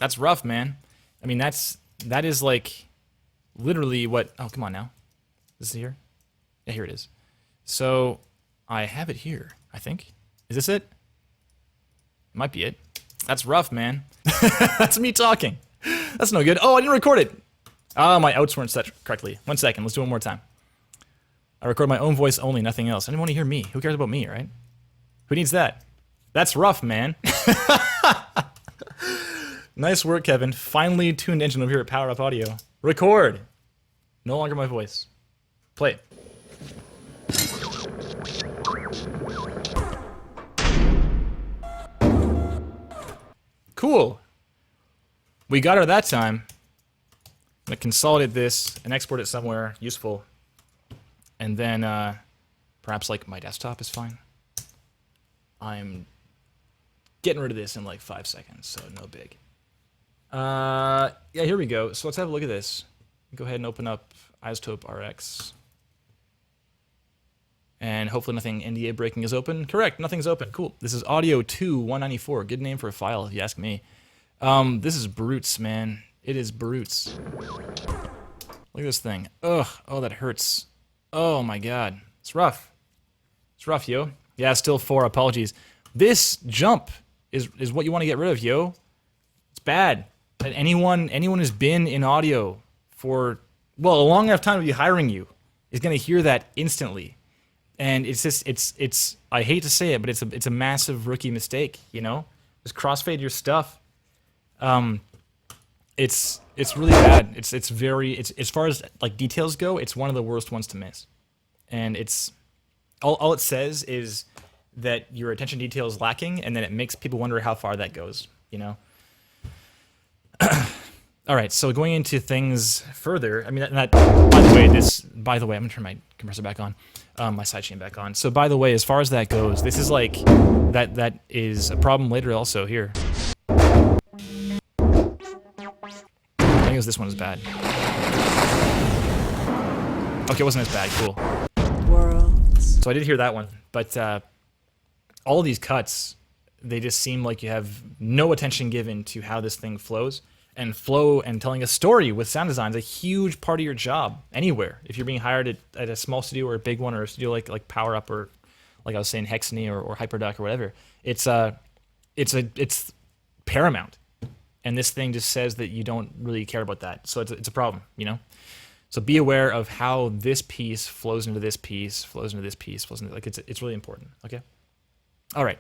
That's rough, man. I mean, that is literally what... Oh, come on now. Is this here? Yeah, here it is. So, I have it here, I think. Is this it? Might be it. That's rough, man. That's me talking. That's no good. Oh, I didn't record it. Oh, my outs weren't set correctly. 1 second. Let's do it one more time. I record my own voice only, nothing else. I didn't want to hear me. Who cares about me, right? Who needs that? That's rough, man. Nice work, Kevin. Finely tuned engine over here at Power Up Audio. Record. No longer my voice. Play it. Cool. We got her that time. I'm going to consolidate this and export it somewhere useful. And then perhaps like my desktop is fine. I'm getting rid of this in like 5 seconds, so no big. Yeah, here we go. So let's have a look at this. Go ahead and open up Isotope RX. And hopefully nothing NDA breaking is open. Correct, nothing's open. Cool. This is Audio 2 194. Good name for a file, if you ask me. This is brutes, man. It is brutes. Look at this thing. Ugh. Oh, that hurts. Oh my god. It's rough. It's rough, yo. Yeah, still 4. Apologies. This jump is what you want to get rid of, yo. It's bad. And anyone who's been in audio for, well, a long enough time to be hiring you is going to hear that instantly. And it's just, it's I hate to say it, but it's a massive rookie mistake, you know? Just crossfade your stuff. It's really bad. It's as far as like details go, it's one of the worst ones to miss. And it's all it says is that your attention to detail is lacking, and then it makes people wonder how far that goes, you know? All right, so going into things further, I mean, by the way, I'm gonna turn my compressor back on, my sidechain back on. So by the way, as far as that goes, this is like, that is a problem later also here. I think it was this one is bad. Okay, it wasn't as bad, cool. Worlds. So I did hear that one, but all of these cuts, they just seem like you have no attention given to how this thing flows. And flow and telling a story with sound design is a huge part of your job anywhere. If you're being hired at a small studio or a big one, or a studio like Power Up, or like I was saying, Hexany or Hyperduck or whatever, it's paramount. And this thing just says that you don't really care about that. So it's a problem, you know? So be aware of how this piece flows into this piece, flows into this piece, flows into, like, it's really important, okay? All right,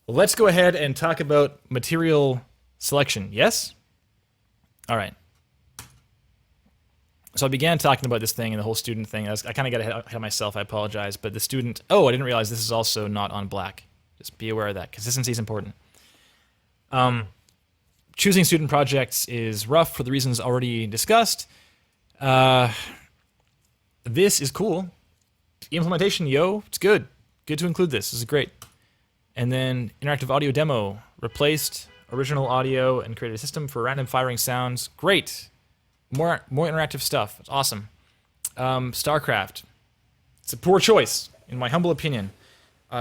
let's go ahead and talk about material selection, yes? All right. So I began talking about this thing and the whole student thing. I kind of got ahead of myself, I apologize, but the student, oh, I didn't realize this is also not on black. Just be aware of that, consistency is important. Choosing student projects is rough for the reasons already discussed. This is cool. Implementation, yo, it's good. Good to include this. This is great. And then interactive audio demo replaced original audio and created a system for random firing sounds. Great. More interactive stuff. It's awesome. StarCraft. It's a poor choice, in my humble opinion.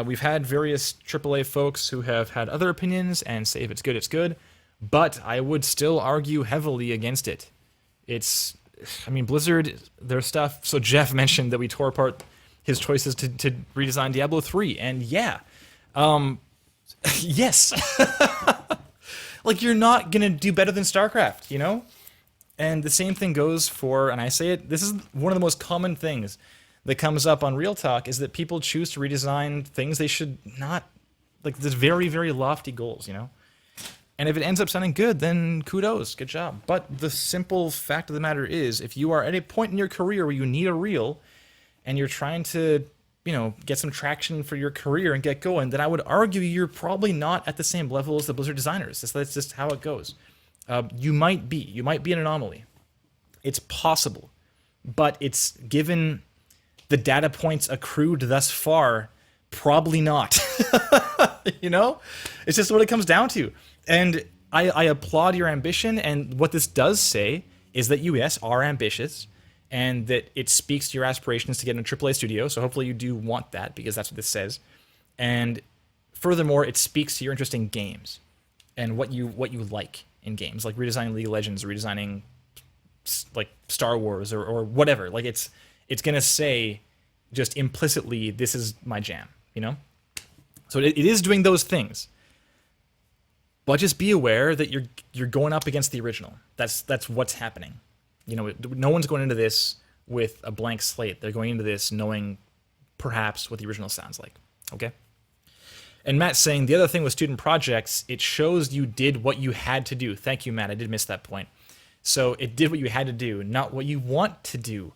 We've had various AAA folks who have had other opinions and say if it's good, it's good. But I would still argue heavily against it. It's, I mean, Blizzard, their stuff. So Jeff mentioned that we tore apart his choices to redesign Diablo 3. And yeah, yes. Like, you're not going to do better than StarCraft, you know? And the same thing goes for, and I say it, this is one of the most common things that comes up on Real Talk, is that people choose to redesign things they should not, like, there's very, very lofty goals, you know? And if it ends up sounding good, then kudos, good job. But the simple fact of the matter is, if you are at a point in your career where you need a reel, and you're trying to, you know, get some traction for your career and get going, then I would argue you're probably not at the same level as the Blizzard designers. That's just how it goes. You might be an anomaly. It's possible, but it's, given the data points accrued thus far, probably not. You know, it's just what it comes down to. And I applaud your ambition. And what this does say is that you, yes, are ambitious, and that it speaks to your aspirations to get in a AAA studio. So hopefully you do want that, because that's what this says. And furthermore, it speaks to your interest in games and what you like in games, like redesigning League of Legends, or redesigning like Star Wars, or whatever. Like, it's gonna say just implicitly, this is my jam, you know? So it is doing those things. But just be aware that you're going up against the original. That's what's happening. You know, no one's going into this with a blank slate. They're going into this knowing perhaps what the original sounds like, okay? And Matt's saying, the other thing with student projects, it shows you did what you had to do. Thank you, Matt. I did miss that point. So it did what you had to do, not what you want to do.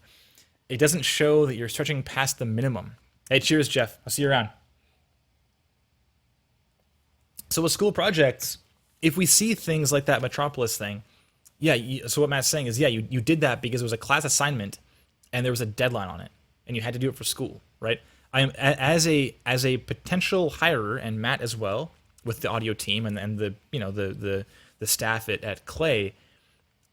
It doesn't show that you're stretching past the minimum. Hey, cheers, Jeff. I'll see you around. So with school projects, if we see things like that Metropolis thing, Yeah, so what Matt's saying is, yeah, you did that because it was a class assignment and there was a deadline on it and you had to do it for school, right? I am as a potential hirer, and Matt as well, with the audio team and the the staff at Clay,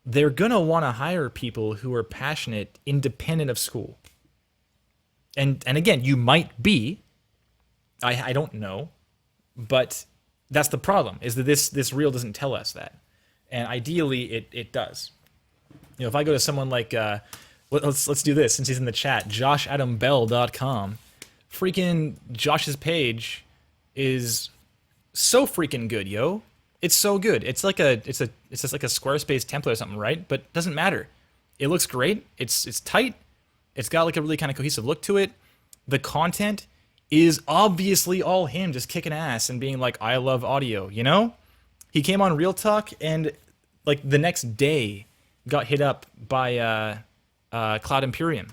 they're gonna want to hire people who are passionate independent of school. And again, you might be, I don't know, but that's the problem, is that this reel doesn't tell us that. And ideally it does. If I go to someone like let's do this since he's in the chat, joshadambell.com. Freaking Josh's page is so freaking good, yo. It's so good. It's just like a Squarespace template or something, right? But it doesn't matter. It looks great. It's tight. It's got like a really kind of cohesive look to it. The content is obviously all him just kicking ass and being like, I love audio, He came on Real Talk and like the next day got hit up by Cloud Imperium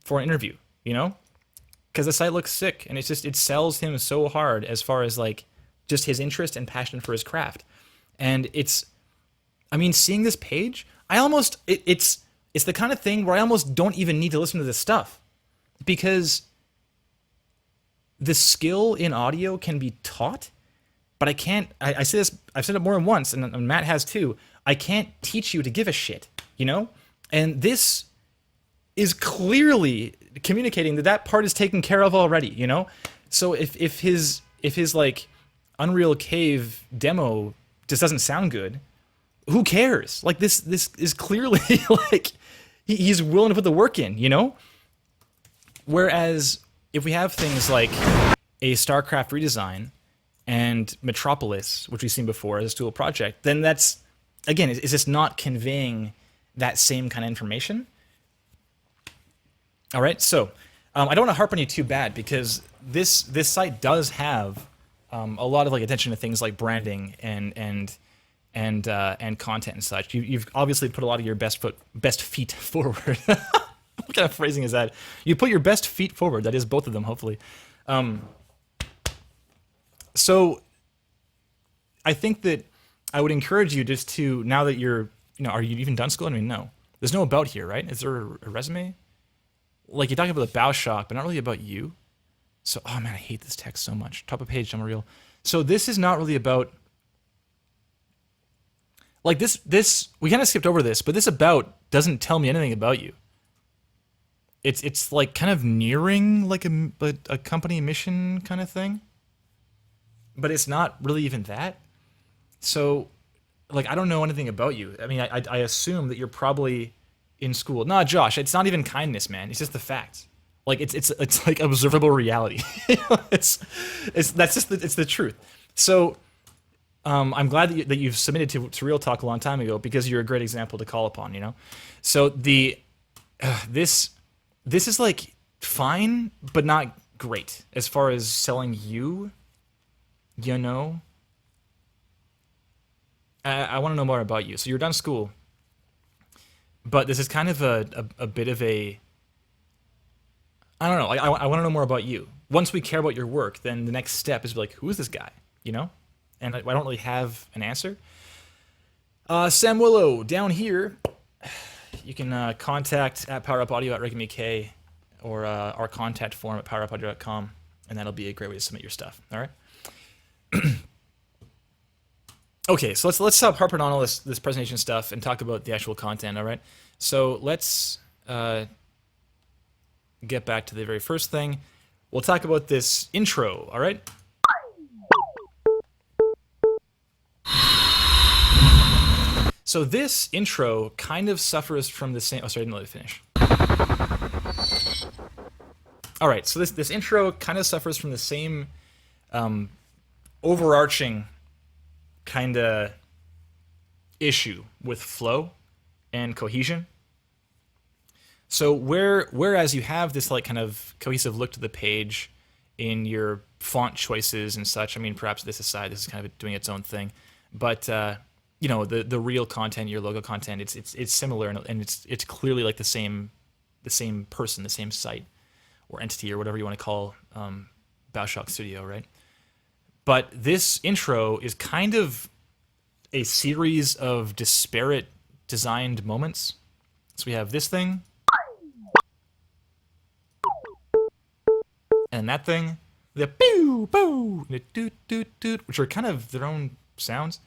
for an interview, Because the site looks sick and it sells him so hard as far as like just his interest and passion for his craft. And seeing this page, it's the kind of thing where I almost don't even need to listen to this stuff, because the skill in audio can be taught, but I can't, I say this, I've said it more than once, and Matt has too, I can't teach you to give a shit, And this is clearly communicating that part is taken care of already, So if his like Unreal Cave demo just doesn't sound good, who cares? Like this is clearly like he's willing to put the work in, Whereas if we have things like a StarCraft redesign and Metropolis, which we've seen before as a dual project, then that's, again, it's just not conveying that same kind of information. All right, so I don't want to harp on you too bad, because this site does have a lot of like attention to things like branding and content and such. You've obviously put a lot of your best feet forward. What kind of phrasing is that? You put your best feet forward. That is both of them, hopefully. So I think that I would encourage you just to, now that you're, are you even done school? No. There's no about here, right? Is there a resume? Like, you talk about the bow shock, but not really about you. So, oh man, I hate this text so much. Top of page, demo reel. So this is not really about, like this, we kind of skipped over this, but this about doesn't tell me anything about you. It's like kind of nearing like a company mission kind of thing, but it's not really even that. So, like, I don't know anything about you. I assume that you're probably in school. Nah, Josh, it's not even kindness, man. It's just the facts. Like it's like observable reality. it's the truth. So, I'm glad that you've submitted to Real Talk a long time ago, because you're a great example to call upon. So this is like fine, but not great as far as selling you. I want to know more about you. So you're done school, but this is kind of a bit of a, I don't know. I want to know more about you. Once we care about your work, then the next step is like, who is this guy? And I don't really have an answer. Sam Willow down here. You can contact at powerupaudio@RegMK, or our contact form at powerupaudio.com, and that'll be a great way to submit your stuff. All right. Okay, so let's stop harping on all this presentation stuff and talk about the actual content. All right. So let's get back to the very first thing. We'll talk about this intro. All right. So this intro kind of suffers from the same. Oh, sorry, I didn't let it finish. All right, so this intro kind of suffers from the same overarching kind of issue with flow and cohesion. So whereas you have this like kind of cohesive look to the page in your font choices and such, perhaps this aside, this is kind of doing its own thing, but the real content, your logo content, it's similar, and it's clearly like the same person, the same site or entity or whatever you want to call Baushock Studio, right? But this intro is kind of a series of disparate designed moments. So we have this thing, and that thing, the pew, boo, the doot, doot, doot, which are kind of their own sounds.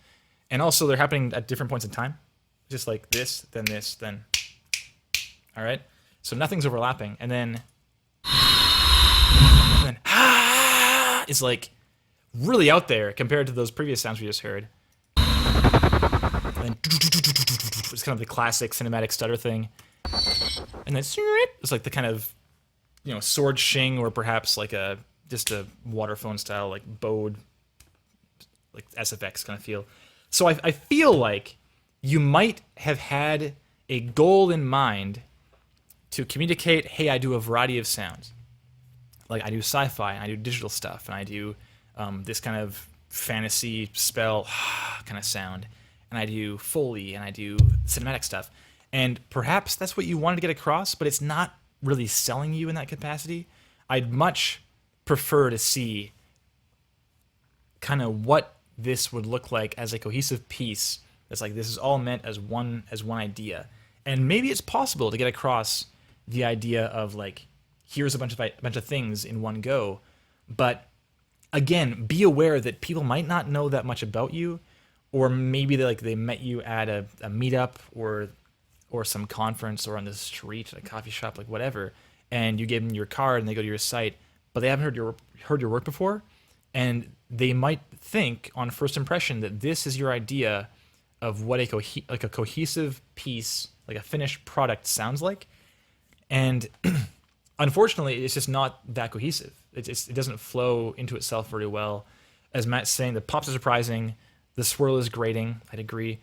And also they're happening at different points in time. Just like this, then, all right? So nothing's overlapping. And then is like really out there compared to those previous sounds we just heard. And then it's kind of the classic cinematic stutter thing. And then it's like the kind of, you know, sword shing, or perhaps like just a waterphone style, like bowed, like SFX kind of feel. So I feel like you might have had a goal in mind to communicate, hey, I do a variety of sounds. Like I do sci-fi, and I do digital stuff, and I do this kind of fantasy spell kind of sound, and I do Foley, and I do cinematic stuff. And perhaps that's what you wanted to get across, but it's not really selling you in that capacity. I'd much prefer to see kind of what this would look like as a cohesive piece. That's like, this is all meant as one idea. And maybe it's possible to get across the idea of like, here's a bunch of things in one go. But again, be aware that people might not know that much about you, or maybe they met you at a meetup or some conference, or on the street, a coffee shop, like whatever, and you give them your card and they go to your site, but they haven't heard your work before, and they might think on first impression that this is your idea of what a cohesive piece, like a finished product, sounds like. And unfortunately, it's just not that cohesive. It doesn't flow into itself very well. As Matt's saying, the pops are surprising, the swirl is grating, I'd agree.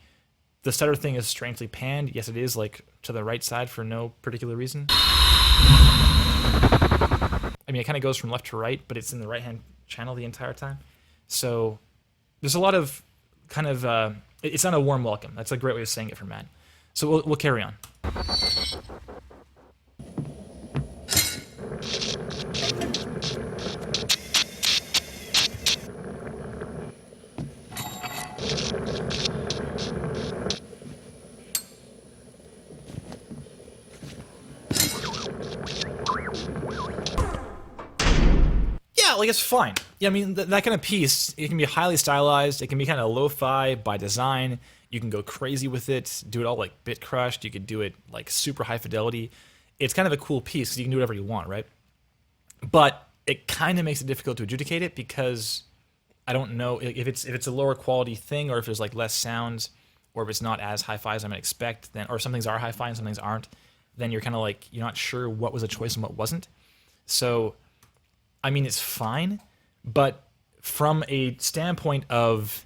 The stutter thing is strangely panned. Yes, it is, like, to the right side for no particular reason. I mean, it kind of goes from left to right, but it's in the right-hand channel the entire time. So there's a lot of kind of... it's not a warm welcome. That's a great way of saying it for Matt. So we'll carry on. Like, it's fine. Yeah, I mean, that kind of piece, it can be highly stylized. It can be kind of lo-fi by design. You can go crazy with it, do it all like bit crushed. You could do it like super high fidelity. It's kind of a cool piece because you can do whatever you want, right? But it kind of makes it difficult to adjudicate it, because I don't know if it's a lower quality thing, or if there's like less sounds, or if it's not as hi-fi as I might expect, then, or some things are hi-fi and some things aren't, then you're kind of like, you're not sure what was a choice and what wasn't. So I mean, it's fine, but from a standpoint of...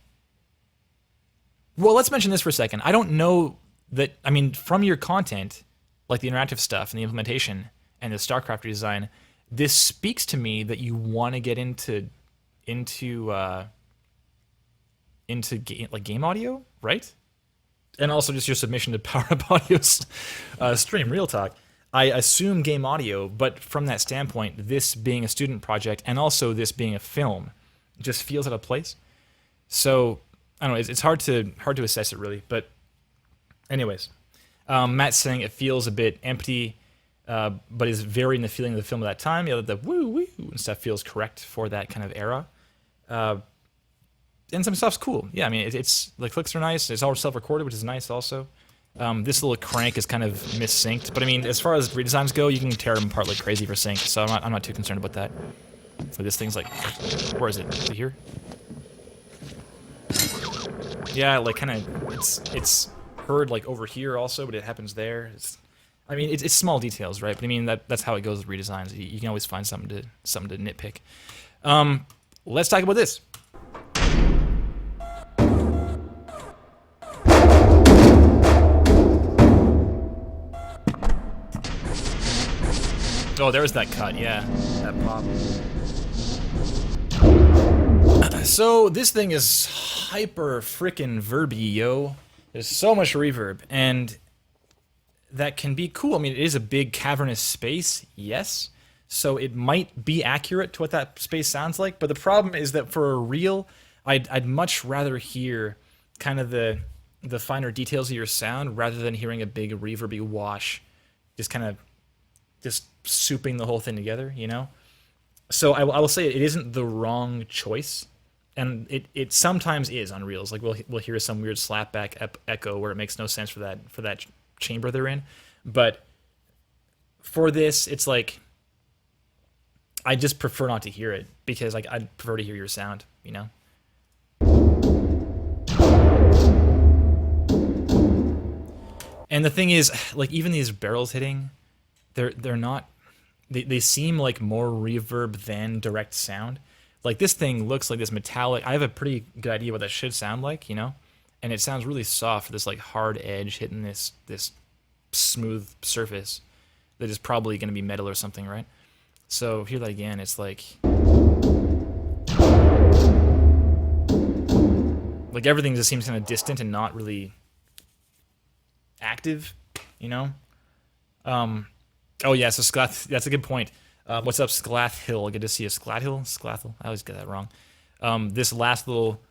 Well, let's mention this for a second. I don't know that... I mean, from your content, like the interactive stuff and the implementation and the StarCraft design, this speaks to me that you want to get into game audio, right? And also just your submission to Power Up Audio's stream, Real Talk. I assume game audio, but from that standpoint, this being a student project and also this being a film, just feels out of place. So I don't know. It's hard to assess it really. But anyways, Matt's saying it feels a bit empty, but is very in the feeling of the film of that time. Yeah, the woo woo and stuff feels correct for that kind of era. And some stuff's cool. Yeah, I mean, it's the clicks are nice. It's all self-recorded, which is nice also. This little crank is kind of missynced, but I mean, as far as redesigns go, you can tear them apart like crazy for sync, so I'm not too concerned about that. So this thing's like, where is it? Is it here? Yeah, like kind of, it's heard like over here also, but it happens there. I mean, it's small details, right? But I mean, that's how it goes with redesigns. You can always find something to nitpick. Let's talk about this. Oh, there was that cut, yeah. That pop. So, this thing is hyper frickin' verby, yo. There's so much reverb, and that can be cool. I mean, it is a big cavernous space, yes. So it might be accurate to what that space sounds like, but the problem is that for a reel, I'd much rather hear kind of the finer details of your sound rather than hearing a big reverby wash, just kind of just souping the whole thing together, you know? So I will say it isn't the wrong choice, and it sometimes is on reels. Like we'll hear some weird slapback echo where it makes no sense for that chamber they're in, but for this, it's like I just prefer not to hear it because like I'd prefer to hear your sound, you know? And the thing is, like even these barrels hitting, they're not. They seem like more reverb than direct sound. Like this thing looks like this metallic. I have a pretty good idea what that should sound like, you know, and it sounds really soft for this like hard edge hitting this smooth surface that is probably going to be metal or something, right? So hear that again. It's like everything just seems kind of distant and not really active, you know. Oh yeah, so that's a good point. What's up, Sclathill? Good to see you, Sclathill. I always get that wrong. This last little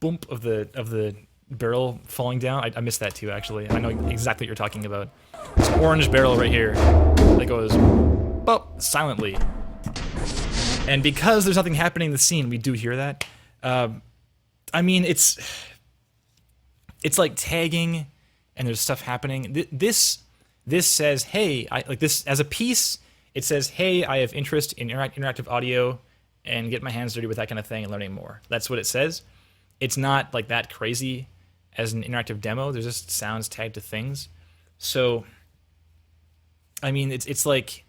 boomp of the barrel falling down, I missed that too. Actually, I know exactly what you're talking about. This orange barrel right here that goes bop silently, and because there's nothing happening in the scene, we do hear that. I mean, it's like tagging, and there's stuff happening. This says, hey, like this as a piece. It says, hey, I have interest in interactive audio and get my hands dirty with that kind of thing and learning more. That's what it says. It's not like that crazy as an interactive demo. There's just sounds tagged to things. So, I mean, it's like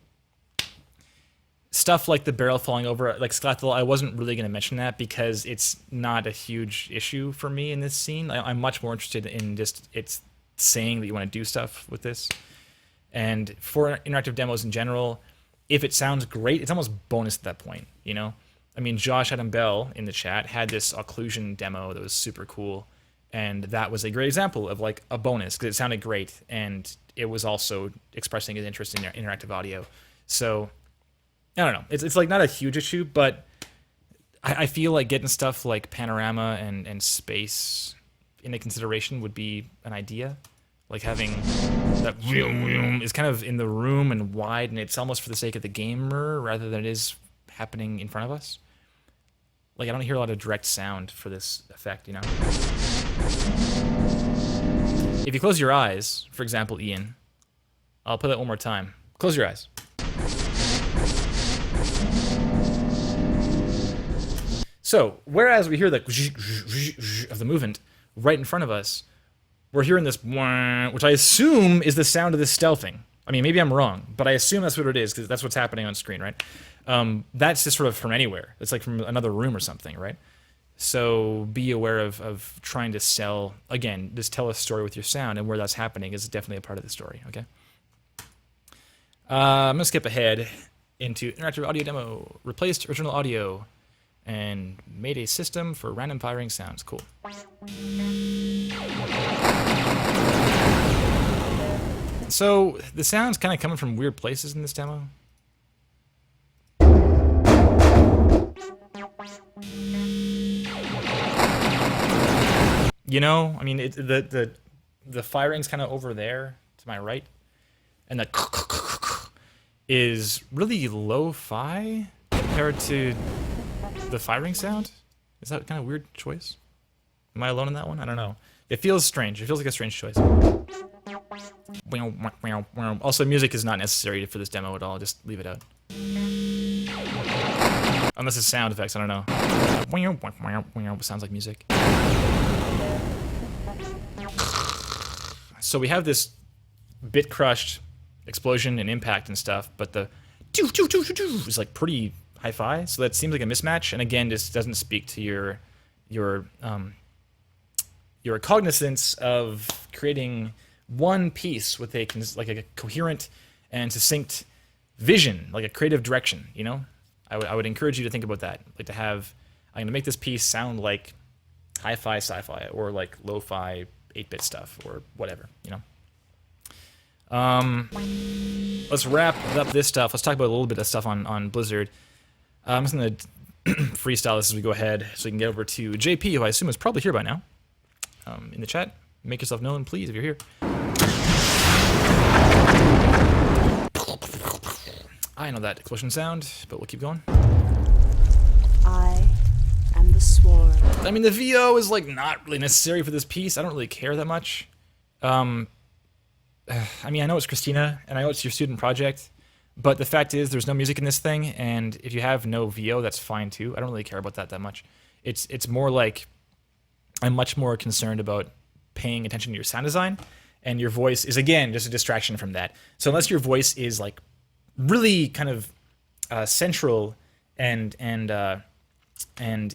stuff like the barrel falling over. Like Sclathel, I wasn't really going to mention that because it's not a huge issue for me in this scene. I'm much more interested in just it's saying that you want to do stuff with this. And for interactive demos in general, if it sounds great, it's almost bonus at that point, you know? I mean, Josh Adam Bell in the chat had this occlusion demo that was super cool, and that was a great example of like a bonus because it sounded great, and it was also expressing his interest in interactive audio. So, I don't know. It's like not a huge issue, but I feel like getting stuff like panorama and space into consideration would be an idea. Like having that is kind of in the room and wide, and it's almost for the sake of the gamer rather than it is happening in front of us. Like I don't hear a lot of direct sound for this effect, you know? If you close your eyes, for example, Ian, I'll play that one more time. Close your eyes. So, whereas we hear the of the movement right in front of us, we're hearing this, which I assume is the sound of this stealthing. I mean, maybe I'm wrong, but I assume that's what it is because that's what's happening on screen, right? That's just sort of from anywhere. It's like from another room or something, right? So be aware of trying to sell, again, just tell a story with your sound, and where that's happening is definitely a part of the story, okay? I'm going to skip ahead into interactive audio demo. Replaced original audio and made a system for random firing sounds. Cool. So the sound's kind of coming from weird places in this demo. You know, I mean, the firing's kind of over there to my right, and the is really lo-fi compared to the firing sound. Is that kind of weird choice? Am I alone in that one? I don't know. It feels strange. It feels like a strange choice. Also, music is not necessary for this demo at all. Just leave it out. Unless it's sound effects, I don't know. Sounds like music. So we have this bit crushed explosion and impact and stuff, but the is like pretty hi-fi, so that seems like a mismatch, and again, this doesn't speak to your cognizance of creating one piece with a coherent and succinct vision, like a creative direction, you know? I would encourage you to think about that, like to have, I'm going to make this piece sound like hi-fi sci-fi, or like lo-fi 8-bit stuff, or whatever, you know? Let's wrap up this stuff. Let's talk about a little bit of stuff on Blizzard. I'm just going to freestyle this as we go ahead so we can get over to JP, who I assume is probably here by now. in the chat. Make yourself known, please, if you're here. I know that explosion sound, but we'll keep going. I am the swarm. I mean, the VO is like not really necessary for this piece. I don't really care that much. I mean, I know it's Christina, and I know it's your student project, but the fact is there's no music in this thing, and if you have no VO, that's fine too. I don't really care about that much. It's more like I'm much more concerned about paying attention to your sound design, and your voice is, again, just a distraction from that. So unless your voice is like really kind of central and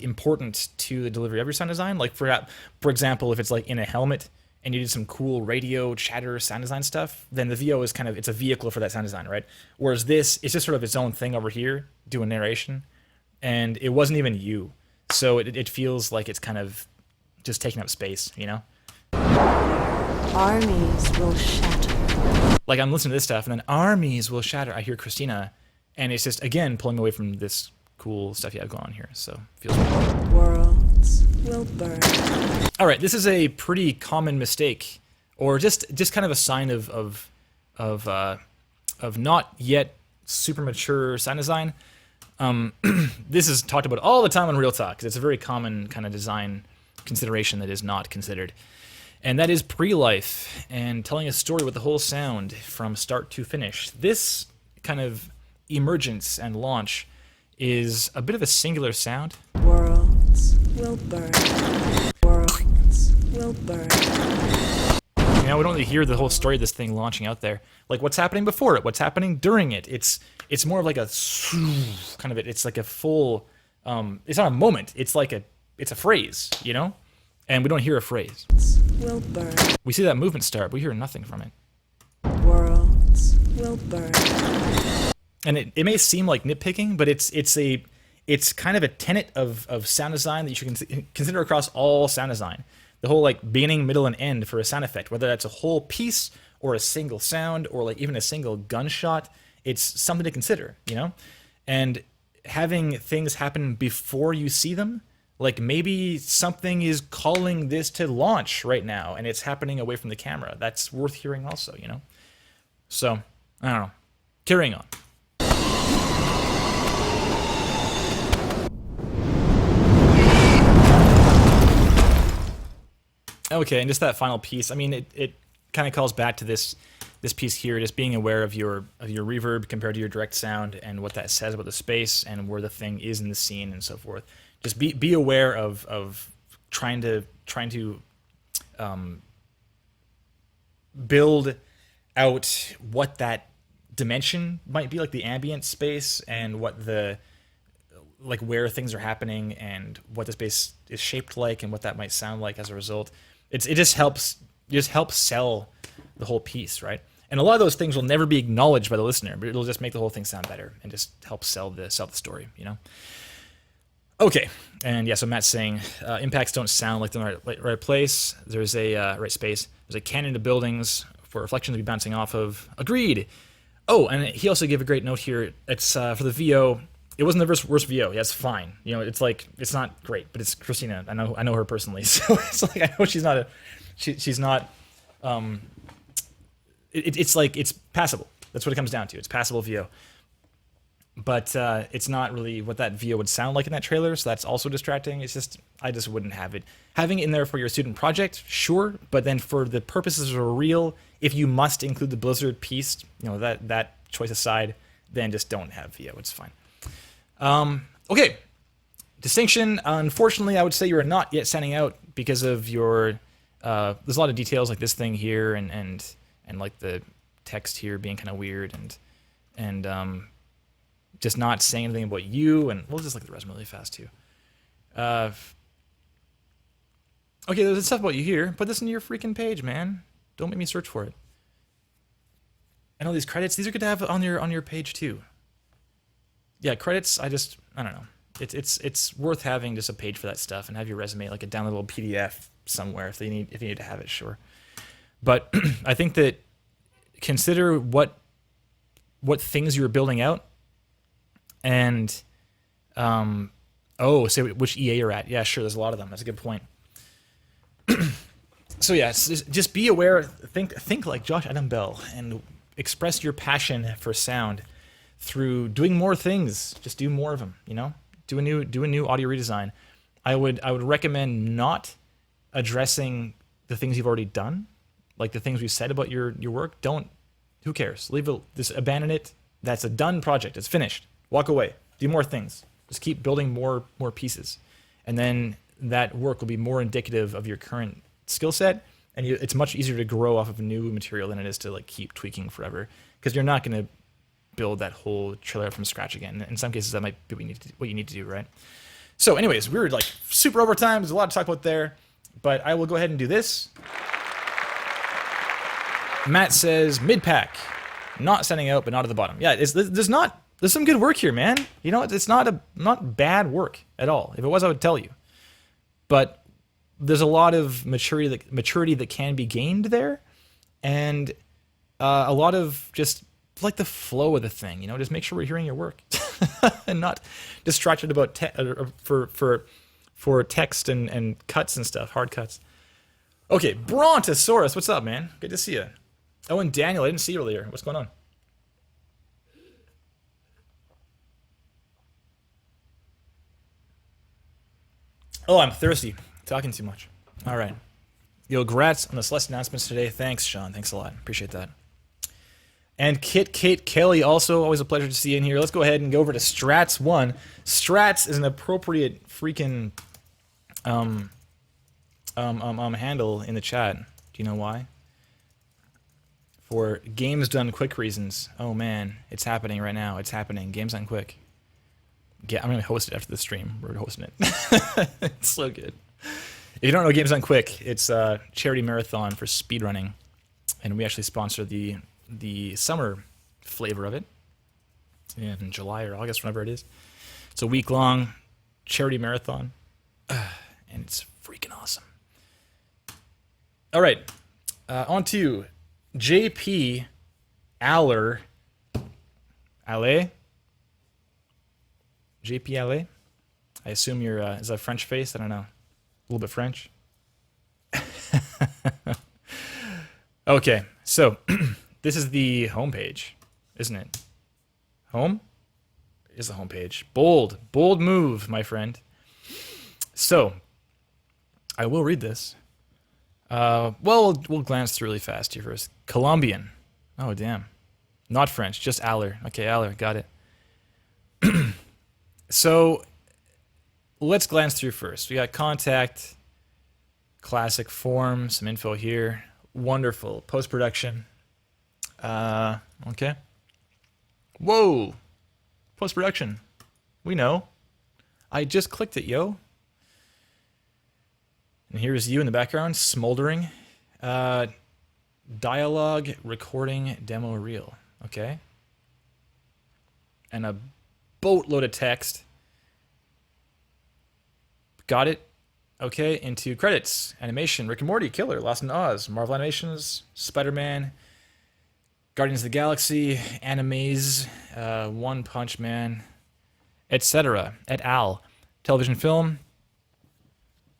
important to the delivery of your sound design, like for example, if it's like in a helmet and you did some cool radio chatter sound design stuff, then the VO is kind of, it's a vehicle for that sound design, right? Whereas this, it's just sort of its own thing over here, doing narration, and it wasn't even you. So it feels like it's kind of just taking up space, you know? Armies will shatter. Like I'm listening to this stuff, and then armies will shatter. I hear Christina, and it's just, again, pulling away from this cool stuff you have going on here, so it feels weird. Worlds will burn. All right, this is a pretty common mistake, or just kind of a sign of not yet super mature sound design. This is talked about all the time on Real Talk, because it's a very common kind of design consideration that is not considered. And that is pre-life, and telling a story with the whole sound from start to finish. This kind of emergence and launch is a bit of a singular sound. Worlds will burn. Worlds will burn. You know, we don't really hear the whole story of this thing launching out there. Like what's happening before it, what's happening during it. It's more of like a kind of it's like a full. It's not a moment. It's like it's a phrase, you know, and we don't hear a phrase. Will burn. We see that movement start, but we hear nothing from it. Worlds will burn. And it may seem like nitpicking, but it's kind of a tenet of sound design that you should consider across all sound design. The whole like beginning, middle, and end for a sound effect, whether that's a whole piece or a single sound or like even a single gunshot, it's something to consider, you know? And having things happen before you see them, like maybe something is calling this to launch right now and it's happening away from the camera. That's worth hearing also, you know? So, I don't know. Carrying on. Okay, and just that final piece. I mean, it kind of calls back to this piece here, just being aware of your reverb compared to your direct sound and what that says about the space and where the thing is in the scene and so forth. Just be aware of trying to build out what that dimension might be, like the ambient space and what like where things are happening and what the space is shaped like and what that might sound like as a result. It just helps sell the whole piece, right? And a lot of those things will never be acknowledged by the listener, but it'll just make the whole thing sound better and just help sell the story, you know? Okay, and yeah, so Matt's saying impacts don't sound like they're in the right place. There's a right space. There's a canyon of buildings for reflection to be bouncing off of. Agreed. Oh, and he also gave a great note here. It's for the VO. It wasn't the worst VO. Yeah, it's fine. You know, it's like it's not great, but it's Christina. I know her personally, so it's like I know she's not she's not. It's like it's passable. That's what it comes down to. It's passable VO. But it's not really what that VO would sound like in that trailer, so that's also distracting. It's just, I just wouldn't have it. Having it in there for your student project, sure, but then for the purposes of a reel, if you must include the Blizzard piece, you know, that choice aside, then just don't have VO, it's fine. Okay, distinction, unfortunately, I would say you are not yet standing out because of your, there's a lot of details like this thing here and like the text here being kind of weird and just not saying anything about you, and we'll just look at the resume really fast too. Okay, there's stuff about you here. Put this in your freaking page, man. Don't make me search for it. I know these credits. These are good to have on your page too. Yeah, credits. I don't know. It's worth having just a page for that stuff and have your resume like a downloadable PDF somewhere if you need to have it. Sure, but I think that consider what things you're building out. And, say which EA you're at. Yeah, sure, there's a lot of them. That's a good point. So yeah, just be aware. Think like Josh Adam Bell and express your passion for sound through doing more things. Just do more of them. You know, do a new audio redesign. I would recommend not addressing the things you've already done, like the things we said about your work. Don't. Who cares? Leave it. Just abandon it. That's a done project. It's finished. Walk away. Do more things. Just keep building more pieces, and then that work will be more indicative of your current skill set, and it's much easier to grow off of new material than it is to like keep tweaking forever, because you're not going to build that whole trailer from scratch again. In some cases, that might be what you need to do, right? So, anyways, we were like super over time. There's a lot to talk about there, but I will go ahead and do this. Matt says mid pack, not standing out, but not at the bottom. Yeah, there's some good work here, man. You know, it's not bad work at all. If it was, I would tell you. But there's a lot of maturity that can be gained there, and a lot of just like the flow of the thing. You know, just make sure we're hearing your work and not distracted about for text and cuts and stuff, hard cuts. Okay, Brontosaurus, what's up, man? Good to see you. Oh, and Daniel, I didn't see you earlier. What's going on? Oh, I'm thirsty. Talking too much. All right. Yo, congrats on the Celeste announcements today. Thanks, Sean. Thanks a lot. Appreciate that. And Kate Kelly, also always a pleasure to see you in here. Let's go ahead and go over to Strats1. Strats is an appropriate freaking handle in the chat. Do you know why? For games done quick reasons. Oh man, it's happening right now. It's happening. Games done quick. Yeah, I'm gonna host it after the stream. We're hosting it. It's so good. If you don't know Games Done Quick, it's a charity marathon for speedrunning, and we actually sponsor the summer flavor of it in July or August, whenever it is. It's a week-long charity marathon, and it's freaking awesome. All right, on to JP Aller. JP Aller? I assume you're, is that a French face? I don't know. A little bit French. Okay, so this is the homepage, isn't it? Home is the homepage. Bold move, my friend. So, I will read this. Well, we'll glance through really fast here first. Colombian. Oh, damn. Not French, just Aller. Okay, Aller, got it. So, let's glance through first. We got contact, classic form, some info here. Wonderful. Post-production. Okay. Whoa. Post-production. We know. I just clicked it, yo. And here's you in the background, smoldering. Dialogue, recording, demo reel. Okay. And a boatload of text. Got it. Okay, into credits. Animation, Rick and Morty, Killer, Lost in Oz, Marvel Animations, Spider-Man, Guardians of the Galaxy, Animes, One Punch Man, etc. Et al. Television film.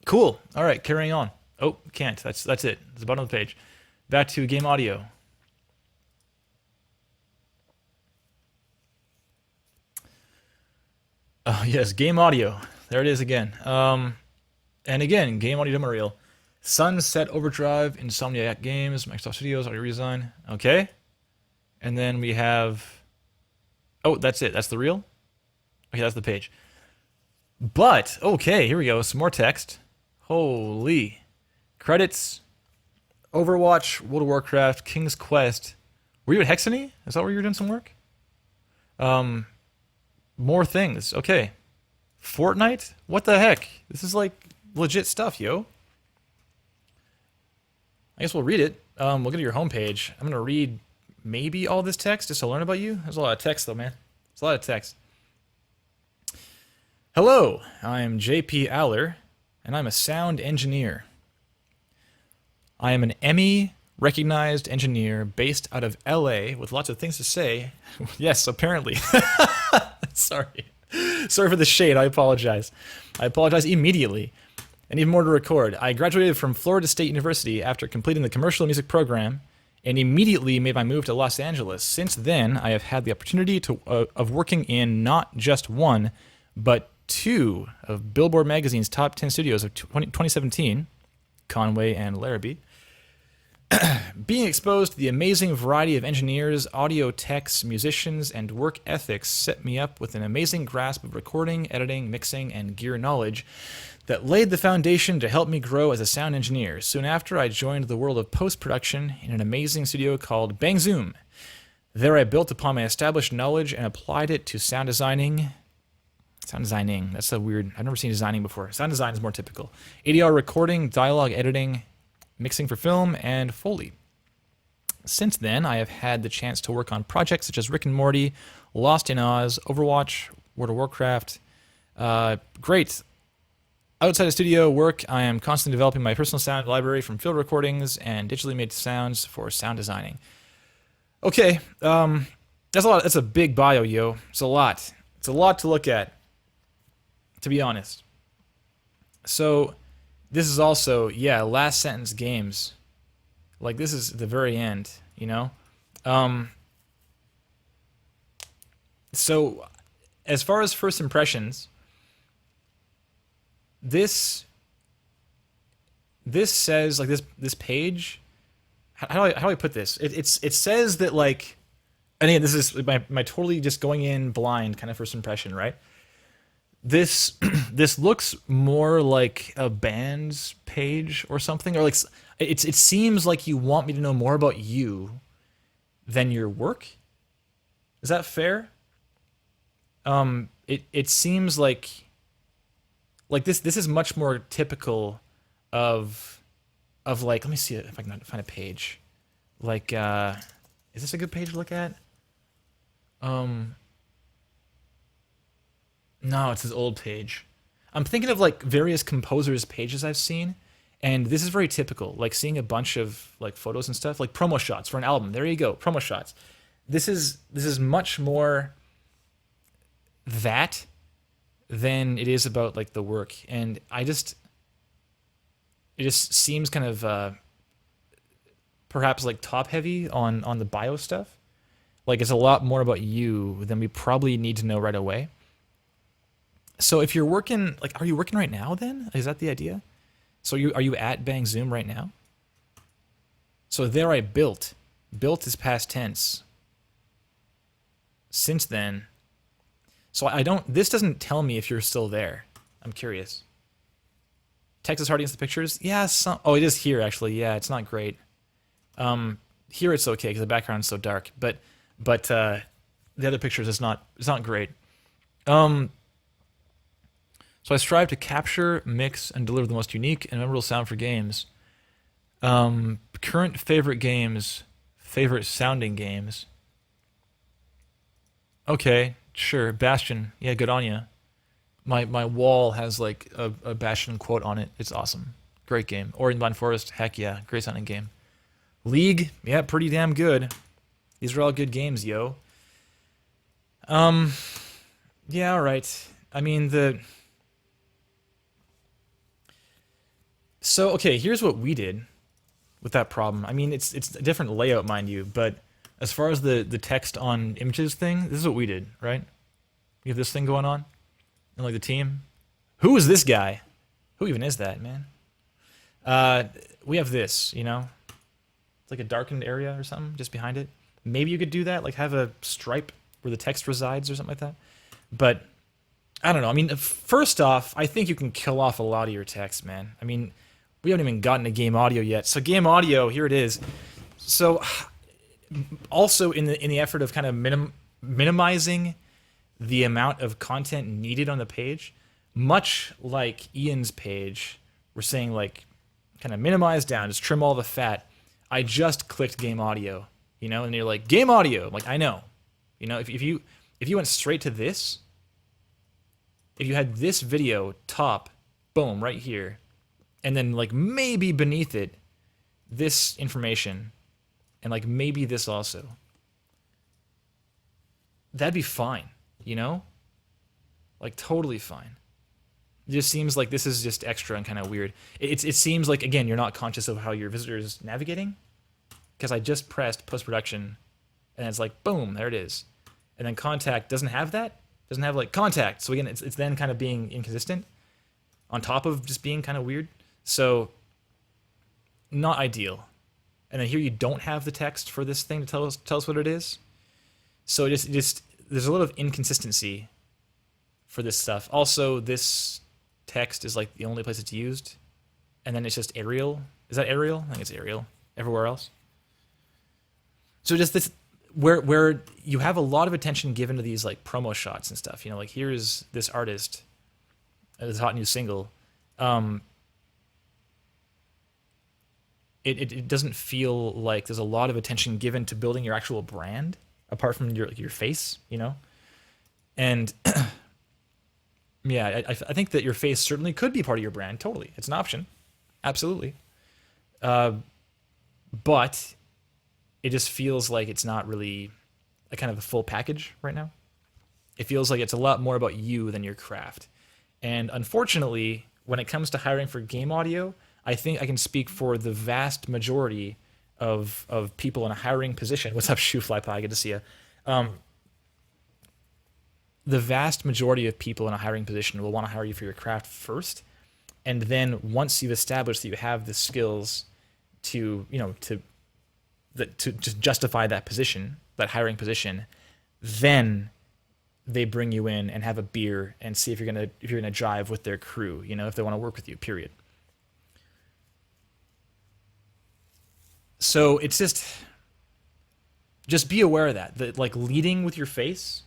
Cool. All right, carrying on. Oh, can't. That's it. It's the bottom of the page. Back to game audio. Oh, yes, game audio. There it is again. And again, game audio demo reel. Sunset Overdrive, Insomniac Games, Microsoft Studios, audio redesign. Okay. And then we have... Oh, that's it. That's the reel? Okay, that's the page. But, okay, here we go. Some more text. Holy. Credits. Overwatch, World of Warcraft, King's Quest. Were you at Hexany? Is that where you were doing some work? More things. Okay. Fortnite? What the heck? This is like legit stuff, yo. I guess we'll read it. We'll go to your homepage. I'm going to read maybe all this text just to learn about you. There's a lot of text, though, man. There's a lot of text. Hello, I'm JP Aller, and I'm a sound engineer. I am an Emmy-recognized engineer based out of LA with lots of things to say. Yes, apparently. Sorry. Sorry for the shade. I apologize. I apologize immediately. and even more to record. I graduated from Florida State University after completing the commercial music program and immediately made my move to Los Angeles. Since then, I have had the opportunity of working in not just one, but two of Billboard Magazine's top 10 studios of 2017, Conway and Larrabee. Being exposed to the amazing variety of engineers, audio techs, musicians, and work ethics set me up with an amazing grasp of recording, editing, mixing, and gear knowledge that laid the foundation to help me grow as a sound engineer. Soon after, I joined the world of post-production in an amazing studio called Bang Zoom. There I built upon my established knowledge and applied it to sound designing. Sound designing, that's a weird, I've never seen designing before. Sound design is more typical. ADR recording, dialogue editing, mixing for film, and Foley. Since then, I have had the chance to work on projects such as Rick and Morty, Lost in Oz, Overwatch, World of Warcraft. Great. Outside of studio work, I am constantly developing my personal sound library from field recordings and digitally made sounds for sound designing. Okay, that's a lot. That's a big bio, yo. It's a lot. It's a lot to look at, to be honest. So, this is also, yeah, last sentence games. Like, this is the very end, you know? So, as far as first impressions, this says, like, this page, how do I put this? It says that, like, and again, this is my totally just going in blind kind of first impression, right? This looks more like a band's page or something, or like it seems like you want me to know more about you than your work. Is that fair? It seems like this is much more typical of like, let me see if I can find a page. Like, is this a good page to look at? No, it's his old page. I'm thinking of like various composers' pages I've seen, and this is very typical. Like seeing a bunch of like photos and stuff, like promo shots for an album. There you go, promo shots. This is much more that than it is about like the work, and it just seems kind of perhaps like top heavy on the bio stuff. Like it's a lot more about you than we probably need to know right away. So if you're working, like, are you working right now then? Is that the idea? So are you at Bang Zoom right now? So there I built. Built is past tense. Since then. So this doesn't tell me if you're still there. I'm curious. Text is hard against the pictures? Yeah, oh, it is here actually. Yeah, it's not great. Here it's okay because the background's so dark. But the other pictures, it's not great. So I strive to capture, mix, and deliver the most unique and memorable sound for games. Current favorite games, favorite sounding games. Okay, sure, Bastion. Yeah, good on ya. My wall has like a Bastion quote on it. It's awesome. Great game. Ori and the Blind Forest, heck yeah, great sounding game. League, yeah, pretty damn good. These are all good games, yo. Yeah, all right. I mean, So, okay, here's what we did with that problem. I mean, it's a different layout, mind you, but as far as the text on images thing, this is what we did, right? We have this thing going on, and like the team. Who is this guy? Who even is that, man? We have this, you know? It's like a darkened area or something just behind it. Maybe you could do that, like have a stripe where the text resides or something like that. But I don't know. I mean, first off, I think you can kill off a lot of your text, man. I mean, we haven't even gotten to game audio yet. So game audio, here it is. So also in the effort of kind of minimizing the amount of content needed on the page, much like Ian's page, we're saying like kind of minimize down, just trim all the fat. I just clicked game audio, you know, and you're like, game audio. I'm like, I know. You know, if you went straight to this, if you had this video top, boom, right here, and then like maybe beneath it, this information, and like maybe this also, that'd be fine, you know? Like totally fine. It just seems like this is just extra and kind of weird. It seems like, again, you're not conscious of how your visitor is navigating, because I just pressed post-production, and it's like, boom, there it is. And then contact doesn't have that. Doesn't have like contact. So again, it's then kind of being inconsistent on top of just being kind of weird. So not ideal. And then here you don't have the text for this thing to tell us what it is. So it just there's a lot of inconsistency for this stuff. Also, this text is like the only place it's used. And then it's just Arial. Is that Arial? I think it's Arial. Everywhere else. So just this, where you have a lot of attention given to these like promo shots and stuff. You know, like here's this artist, this hot new single. It doesn't feel like there's a lot of attention given to building your actual brand apart from your face, you know? And yeah, I think that your face certainly could be part of your brand. Totally. It's an option. Absolutely. But it just feels like it's not really a kind of a full package right now. It feels like it's a lot more about you than your craft. And unfortunately, when it comes to hiring for game audio, I think I can speak for the vast majority of people in a hiring position. What's up, Shoefly Pie? Good to see you. The vast majority of people in a hiring position will want to hire you for your craft first. And then once you've established that you have the skills to justify that position, that hiring position, then they bring you in and have a beer and see if you're gonna jive with their crew, you know, if they want to work with you, period. So it's just be aware of that like leading with your face,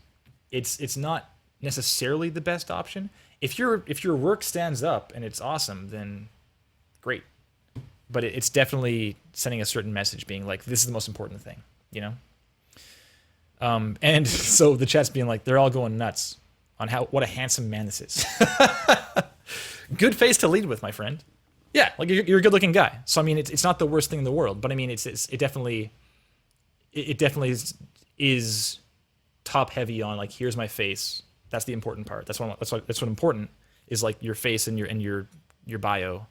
it's not necessarily the best option. If your work stands up and it's awesome, then great. But it's definitely sending a certain message, being like, this is the most important thing, you know? And so the chat's being like, they're all going nuts on what a handsome man this is. Good face to lead with, my friend. Yeah, like you're a good-looking guy. So I mean, it's not the worst thing in the world, but I mean, it definitely is top heavy on like, here's my face. That's the important part. That's what important is, like your face and your bio.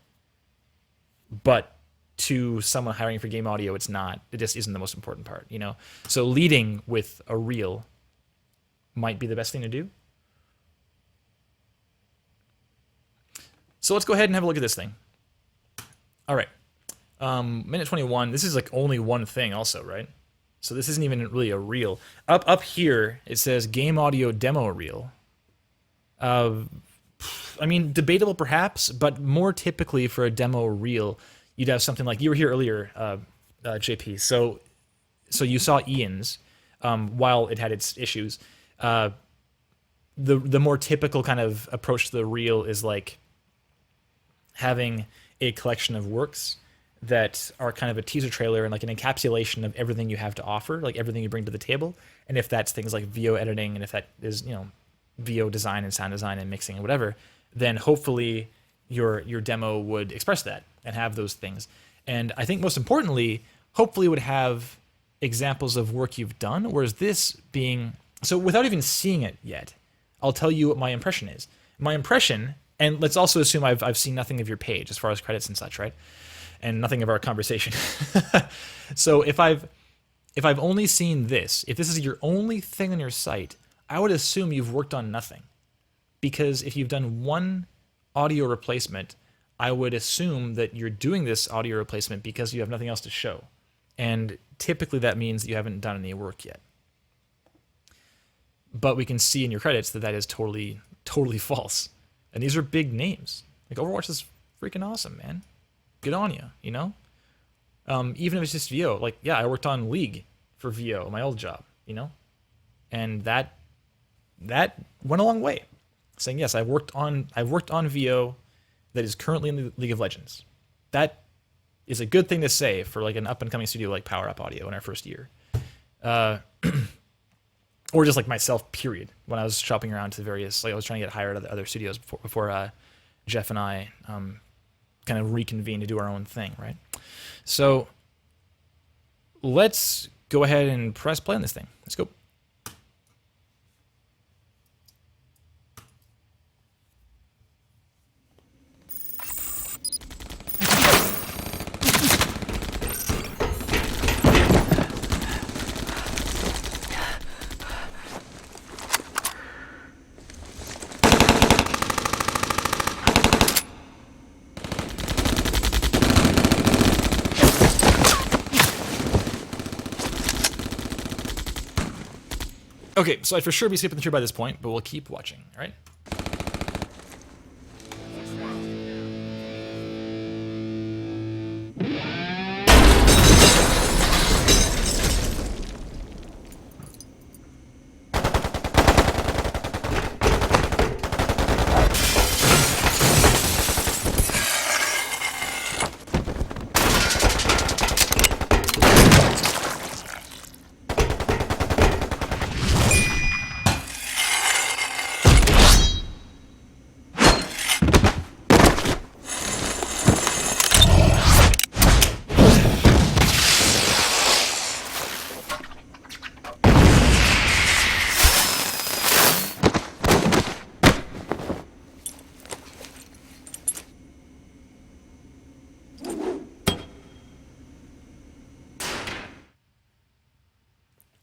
But to someone hiring for game audio, it's not. It just isn't the most important part, you know? So leading with a reel might be the best thing to do. So let's go ahead and have a look at this thing. All right. Minute 21. This is like only one thing also, right? So this isn't even really a reel. Up here, it says game audio demo reel. I mean, debatable perhaps, but more typically for a demo reel, you'd have something like, you were here earlier, JP. So you saw Ian's, while it had its issues. The more typical kind of approach to the reel is like having a collection of works that are kind of a teaser trailer and like an encapsulation of everything you have to offer, like everything you bring to the table. And if that's things like VO editing, and if that is, you know, VO design and sound design and mixing and whatever, then hopefully your demo would express that and have those things. And I think most importantly, hopefully would have examples of work you've done, whereas this being, so without even seeing it yet, I'll tell you what my impression is. My impression, and let's also assume I've seen nothing of your page as far as credits and such, right? And nothing of our conversation. So if I've only seen this, if this is your only thing on your site, I would assume you've worked on nothing. Because if you've done one audio replacement, I would assume that you're doing this audio replacement because you have nothing else to show. And typically that means that you haven't done any work yet. But we can see in your credits that that is totally, totally false. And these are big names. Like, Overwatch is freaking awesome, man. Good on you, you know? Even if it's just VO, like, yeah, I worked on League for VO, my old job, you know? And that went a long way. Saying, yes, I've worked on VO that is currently in the League of Legends. That is a good thing to say for like an up-and-coming studio like Power Up Audio in our first year. Or just like myself, period. When I was shopping around to various, like I was trying to get hired at other studios before Jeff and I kind of reconvened to do our own thing, right? So let's go ahead and press play on this thing. Let's go. Okay, so I'd for sure be skipping through by this point, but we'll keep watching, all right?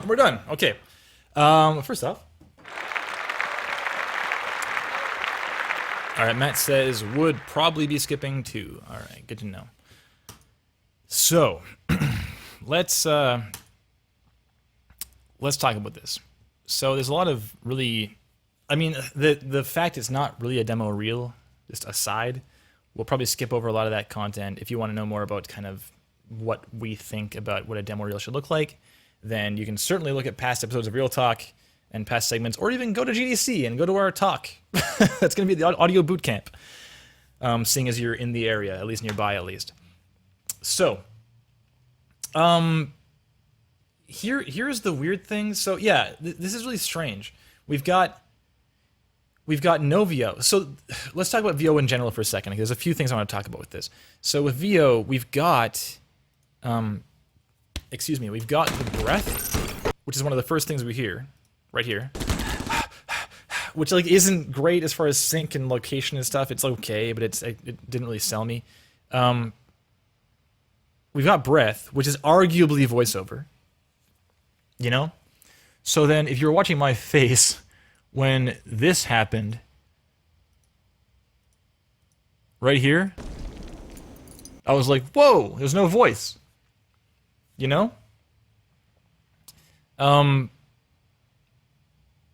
We're done. Okay. First off. All right, Matt says would probably be skipping too. All right, good to know. So, let's talk about this. So there's a lot of really, I mean, the fact it's not really a demo reel, just aside, we'll probably skip over a lot of that content. If you want to know more about kind of what we think about what a demo reel should look like, then you can certainly look at past episodes of Real Talk and past segments, or even go to GDC and go to our talk. That's going to be the audio boot camp, seeing as you're in the area, at least nearby, at least. So, here's the weird thing. So yeah, this is really strange. We've got no VO. So let's talk about VO in general for a second. There's a few things I want to talk about with this. So with VO, we've got, we've got the breath, which is one of the first things we hear, right here. Which like isn't great as far as sync and location and stuff. It's okay, but it didn't really sell me. We've got breath, which is arguably voiceover. You know? So then if you were watching my face when this happened, right here, I was like, whoa, there's no voice. You know?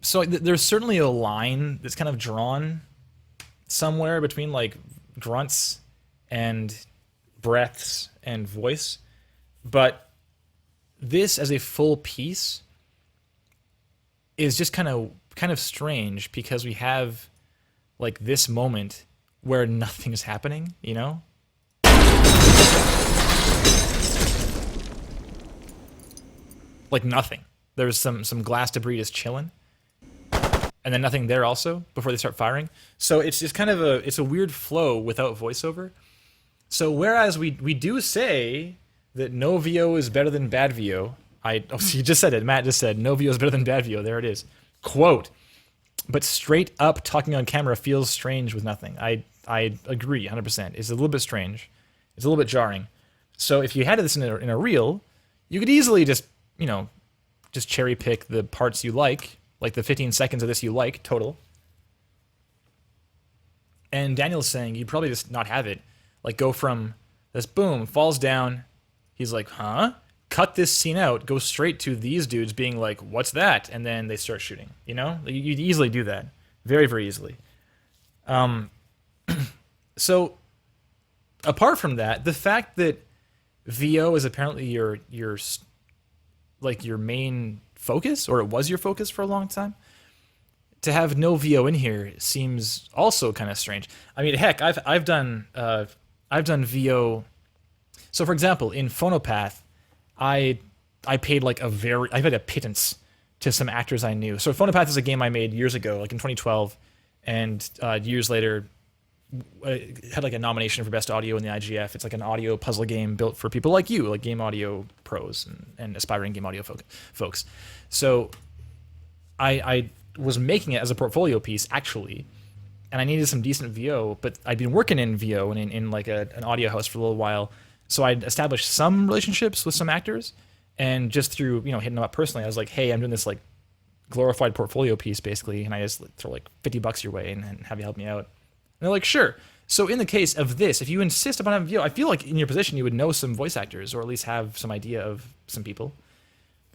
So there's certainly a line that's kind of drawn somewhere between like grunts and breaths and voice, but this as a full piece is just kind of strange because we have like this moment where nothing is happening, you know? Like nothing. There's some glass debris just chilling. And then nothing there also before they start firing. So it's just kind of it's a weird flow without voiceover. So whereas we do say that no VO is better than bad VO, so you just said it. Matt just said no VO is better than bad VO. There it is. Quote. But straight up talking on camera feels strange with nothing. I agree 100%. It's a little bit strange. It's a little bit jarring. So if you had this in a reel, you could easily just cherry pick the parts you like the 15 seconds of this you like total. And Daniel's saying you'd probably just not have it. Like go from this boom, falls down. He's like, huh? Cut this scene out, go straight to these dudes being like, what's that? And then they start shooting, you know? You'd easily do that. Very, very easily. So apart from that, the fact that VO is apparently your main focus, or it was your focus for a long time, to have no VO in here seems also kind of strange. I mean, heck, I've done VO. So for example, in Phonopath, I paid I paid a pittance to some actors I knew. So Phonopath is a game I made years ago, like in 2012, and years later had like a nomination for best audio in the IGF. It's like an audio puzzle game built for people like you, like game audio pros and aspiring game audio folks. So I was making it as a portfolio piece actually, and I needed some decent VO, but I'd been working in VO and in like an audio house for a little while. So I'd established some relationships with some actors, and just through hitting them up personally, I was like, hey, I'm doing this like glorified portfolio piece basically, and I just throw like $50 your way and have you help me out. And they're like, sure. So in the case of this, if you insist upon having VO, I feel like in your position you would know some voice actors, or at least have some idea of some people.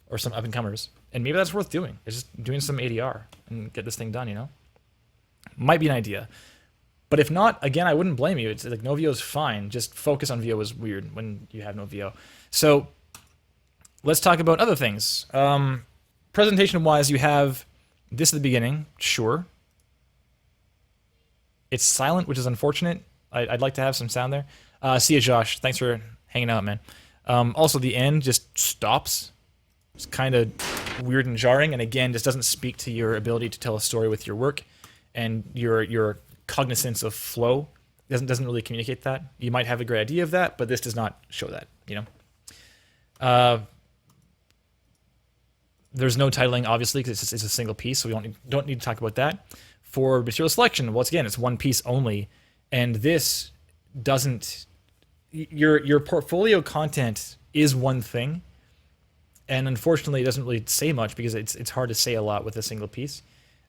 or some up-and-comers. And maybe that's worth doing. It's just doing some ADR and get this thing done, you know? Might be an idea. But if not, again, I wouldn't blame you. It's like no VO is fine. Just focus on VO is weird when you have no VO. So let's talk about other things. Presentation-wise, you have this at the beginning, sure. It's silent, which is unfortunate. I'd like to have some sound there. See ya, Josh. Thanks for hanging out, man. Also, the end just stops. It's kind of weird and jarring, and again, just doesn't speak to your ability to tell a story with your work and your cognizance of flow. Doesn't really communicate that. You might have a great idea of that, but this does not show that. You know. There's no titling, obviously, because it's a single piece, so we don't need to talk about that. For material selection, once again, it's one piece only, and this doesn't. Your portfolio content is one thing, and unfortunately, it doesn't really say much because it's hard to say a lot with a single piece.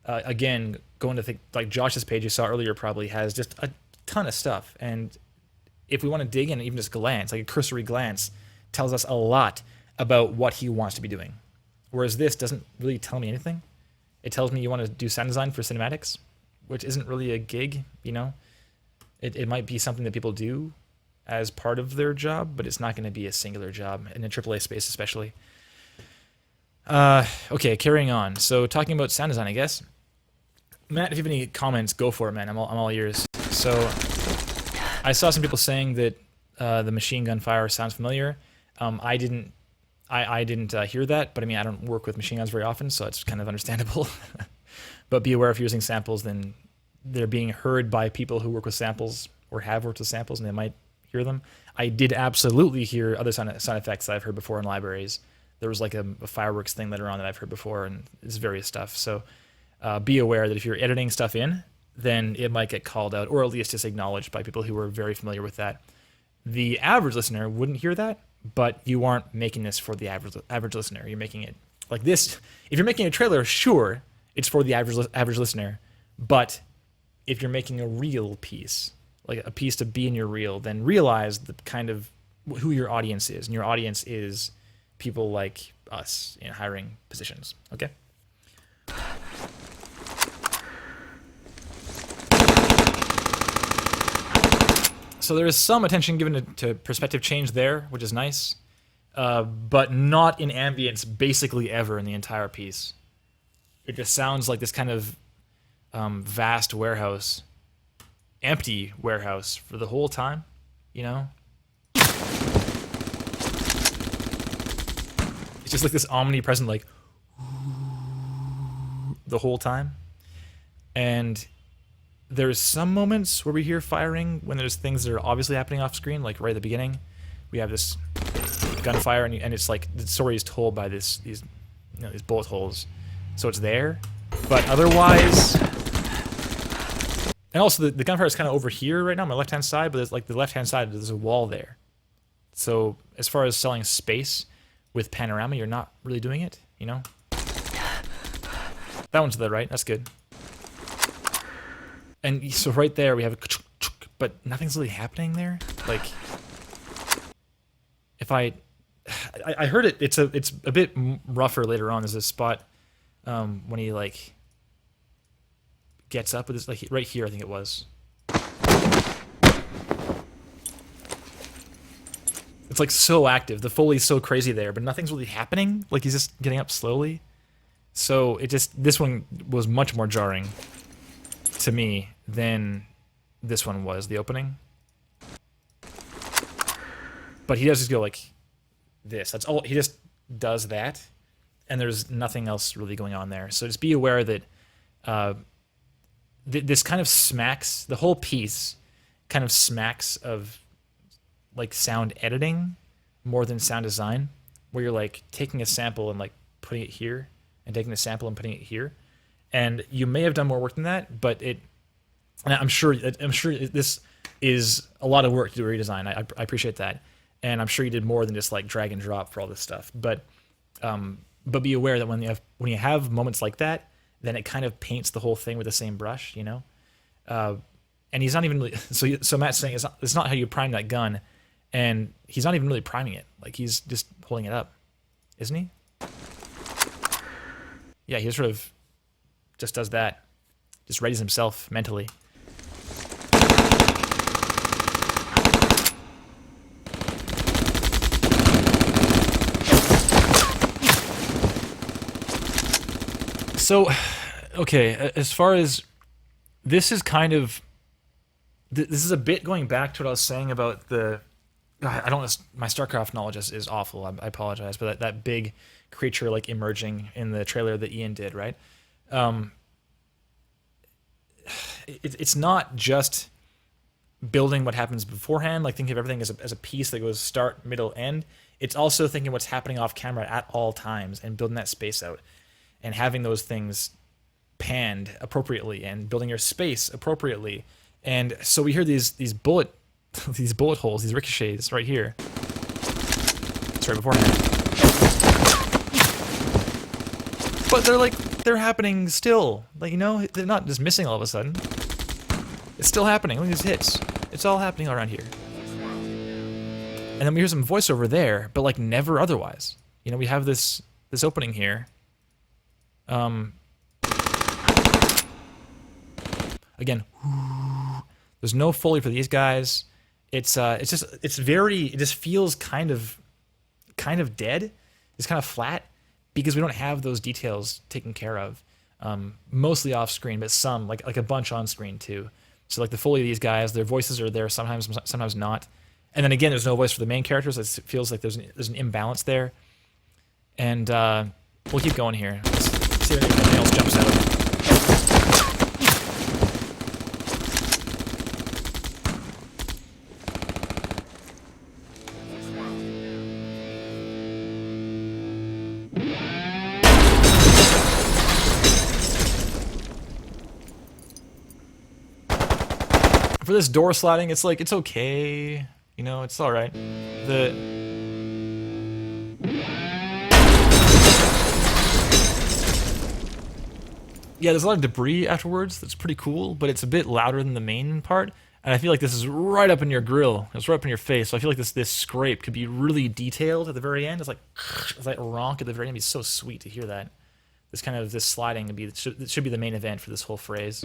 Again, going to think like Josh's page you saw earlier probably has just a ton of stuff, and if we want to dig in, even just glance, like a cursory glance, tells us a lot about what he wants to be doing. Whereas this doesn't really tell me anything. It tells me you want to do sound design for cinematics, which isn't really a gig, you know. It might be something that people do as part of their job, but it's not going to be a singular job in a AAA space, especially. Okay, carrying on. So talking about sound design, I guess. Matt, if you have any comments, go for it, man. I'm all ears. So I saw some people saying that the machine gun fire sounds familiar. I didn't hear that, but I mean, I don't work with machine guns very often, so it's kind of understandable. But be aware if you're using samples, then they're being heard by people who work with samples or have worked with samples, and they might hear them. I did absolutely hear other sound effects that I've heard before in libraries. There was like a fireworks thing later on that I've heard before, and it's various stuff. So be aware that if you're editing stuff in, then it might get called out, or at least just acknowledged by people who are very familiar with that. The average listener wouldn't hear that, but you aren't making this for the average listener. You're making it like this. If you're making a trailer, sure, it's for the average listener. But if you're making a reel piece, like a piece to be in your reel, then realize the kind of who your audience is. And your audience is people like us in hiring positions. Okay? So there is some attention given to perspective change there, which is nice, but not in ambience basically ever in the entire piece. It just sounds like this kind of vast warehouse, empty warehouse for the whole time, you know? It's just like this omnipresent, like, the whole time. And there's some moments where we hear firing when there's things that are obviously happening off screen, like right at the beginning. We have this gunfire, and it's like the story is told by these bullet holes, so it's there. But otherwise, and also the gunfire is kind of over here right now, on my left-hand side. But there's like the left-hand side, there's a wall there. So as far as selling space with panorama, you're not really doing it, you know. That one's to the right. That's good. And so right there we have a, but nothing's really happening there. Like, if I heard it, it's a bit rougher later on. There's a spot when he like gets up with this, like right here, I think it was. It's like so active. The Foley's so crazy there, but nothing's really happening. Like he's just getting up slowly. So this one was much more jarring to me than this one was, the opening. But he does just go like this. That's all. He just does that, and there's nothing else really going on there. So just be aware that this kind of smacks, the whole piece kind of smacks of like sound editing more than sound design, where you're like taking a sample and like putting it here, and taking a sample and putting it here. And you may have done more work than that, but I'm sure this is a lot of work to do a redesign. I appreciate that, and I'm sure you did more than just like drag and drop for all this stuff. But be aware that when you have moments like that, then it kind of paints the whole thing with the same brush, you know. And he's not even really, so Matt's saying it's not how you prime that gun, and he's not even really priming it. Like he's just holding it up, isn't he? yeah, he sort of just does that. Just readies himself mentally. So, okay, as far as this is kind of, this is a bit going back to what I was saying about the, I don't, my StarCraft knowledge is awful, I apologize, but that big creature like emerging in the trailer that Ian did, right? It's not just building what happens beforehand, like thinking of everything as a piece that goes start, middle, end. It's also thinking what's happening off camera at all times and building that space out and having those things panned appropriately and building your space appropriately. And so we hear these bullet these bullet holes, these ricochets right here. Sorry, beforehand. But they're happening still. Like, you know, they're not just missing all of a sudden. It's still happening. Look at these hits. It's all happening around here. And then we hear some voiceover there, but like never otherwise. You know, we have this opening here. Again, there's no Foley for these guys. It just feels kind of dead. It's kind of flat because we don't have those details taken care of. Mostly off screen, but some like a bunch on screen too. So like the Foley of these guys, their voices are there sometimes not. And then again, there's no voice for the main characters. It feels like there's an imbalance there. And we'll keep going here. Let's see if anything else jumps out. For this door sliding, it's like, it's okay. You know, it's alright. Yeah, there's a lot of debris afterwards that's pretty cool, but it's a bit louder than the main part. And I feel like this is right up in your grill. It's right up in your face. So I feel like this scrape could be really detailed at the very end. It's like ronk at the very end. It'd be so sweet to hear that. This sliding would be, it should be the main event for this whole phrase.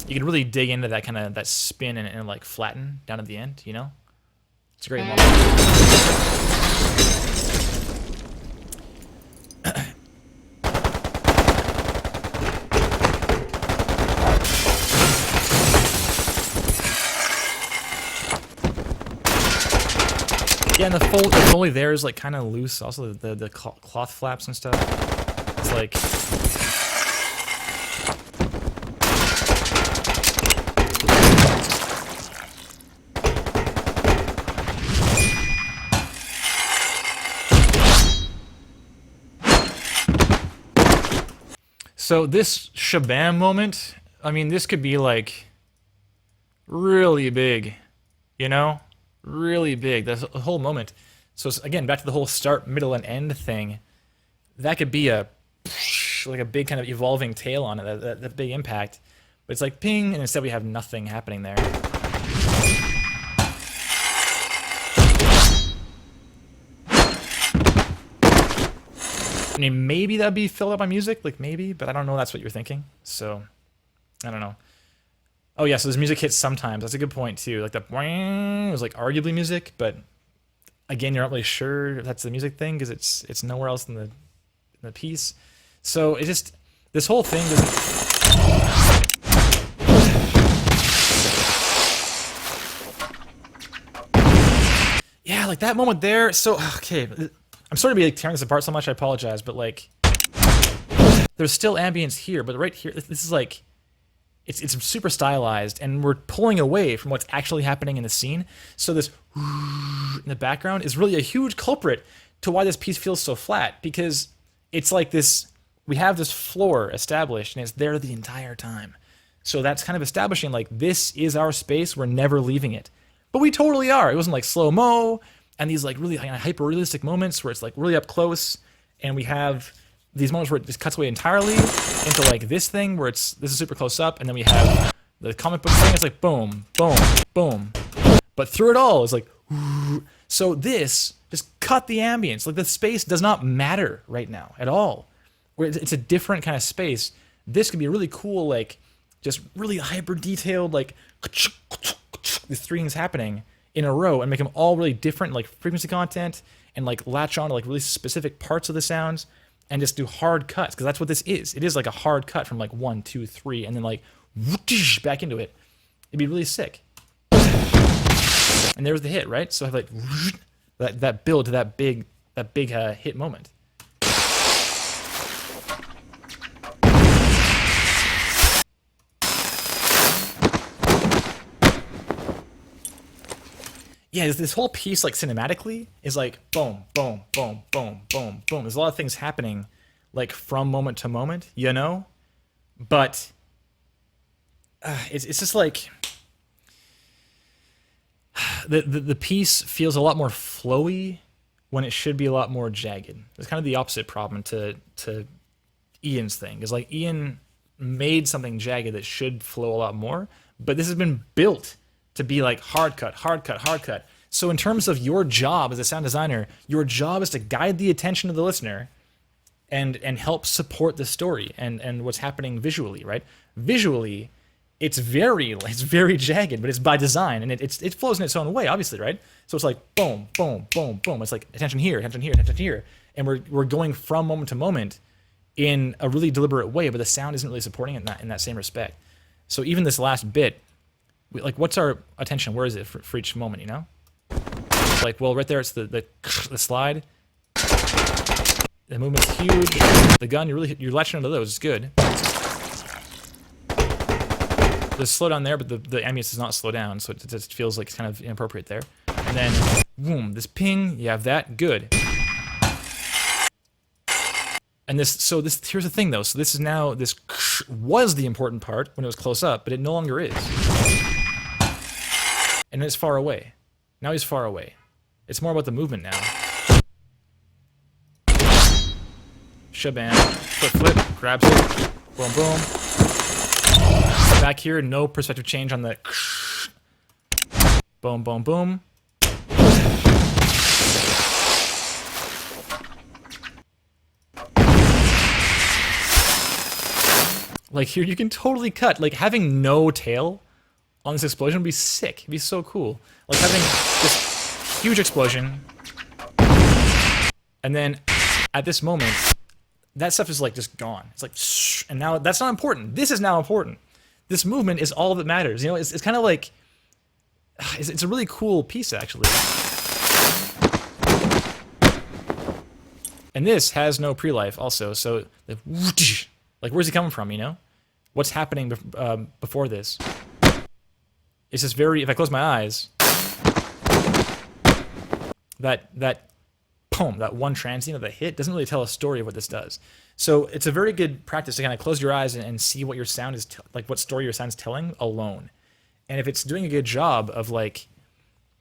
You can really dig into that spin and like flatten down at the end, you know? It's a great moment. Yeah, and the Foley there is like kind of loose. Also, the cloth flaps and stuff. It's like. So this shabam moment, I mean, this could be like really big, you know? Really big. That's a whole moment. So again, back to the whole start, middle, and end thing. That could be like a big kind of evolving tail on it, that big impact. But it's like ping, and instead we have nothing happening there. I mean, maybe that'd be filled up by music, like maybe, but I don't know that's what you're thinking. So, I don't know. Oh yeah, so this music hits sometimes. That's a good point too. Like the boing was like arguably music, but again, you're not really sure if that's the music thing because it's nowhere else in the piece. So it just, this whole thing doesn't. Yeah, like that moment there. So okay. I'm sorry to be like tearing this apart so much, I apologize, but like, there's still ambience here, but right here, this is like, it's super stylized, and we're pulling away from what's actually happening in the scene, so this in the background is really a huge culprit to why this piece feels so flat, because it's like this, we have this floor established, and it's there the entire time. So that's kind of establishing, like, this is our space, we're never leaving it. But we totally are. It wasn't like slow-mo, and these like really hyper-realistic moments where it's like really up close, and we have these moments where it just cuts away entirely into like this thing where this is super close up, and then we have the comic book thing. It's like boom, boom, boom, but through it all, it's like so this just cut the ambience. Like the space does not matter right now at all. Where it's a different kind of space. This could be a really cool, like, just really hyper detailed, like, these three things happening in a row and make them all really different, like frequency content, and like latch on to like really specific parts of the sounds and just do hard cuts, because that's what this is. It is like a hard cut from like 1, 2, 3, and then like back into it. It'd be really sick. And there's the hit, right? So I have like that build to that big hit moment. Yeah, this whole piece, like, cinematically, is like, boom, boom, boom, boom, boom, boom. There's a lot of things happening, like, from moment to moment, you know? But it's just like... The piece feels a lot more flowy when it should be a lot more jagged. It's kind of the opposite problem to Ian's thing. Is like, Ian made something jagged that should flow a lot more, but this has been built to be like hard cut, hard cut, hard cut. So in terms of your job as a sound designer, your job is to guide the attention of the listener and help support the story and what's happening visually, right? Visually, it's very jagged, but it's by design, and it flows in its own way, obviously, right? So it's like boom, boom, boom, boom. It's like attention here, attention here, attention here, and we're going from moment to moment in a really deliberate way, but the sound isn't really supporting it in that same respect. So even this last bit, like, what's our attention? Where is it for each moment, you know? Like, well, right there, it's the slide. The movement's huge. The gun, you're latching onto those. It's good. There's slow down there, but the ambience does not slow down, so it just feels like it's kind of inappropriate there. And then, boom, this ping, you have that. Good. And here's the thing, though. So this was the important part when it was close up, but it no longer is. And it's far away. Now he's far away. It's more about the movement now. Shabam. Flip, grabs it. Boom, boom. Back here, no perspective change on the boom, boom, boom. Like here, you can totally cut. Like having no tail on this explosion would be sick. It'd be so cool. Like having this huge explosion, and then at this moment, that stuff is like just gone. It's like, and now that's not important. This is now important. This movement is all that matters. You know, it's kind of like, it's a really cool piece actually. And this has no pre-life also, so like where's he coming from, you know? What's happening before this? It's just very, if I close my eyes, that boom, that one transient of the hit doesn't really tell a story of what this does. So it's a very good practice to kind of close your eyes and see what your sound is, like what story your sound is telling alone. And if it's doing a good job of like,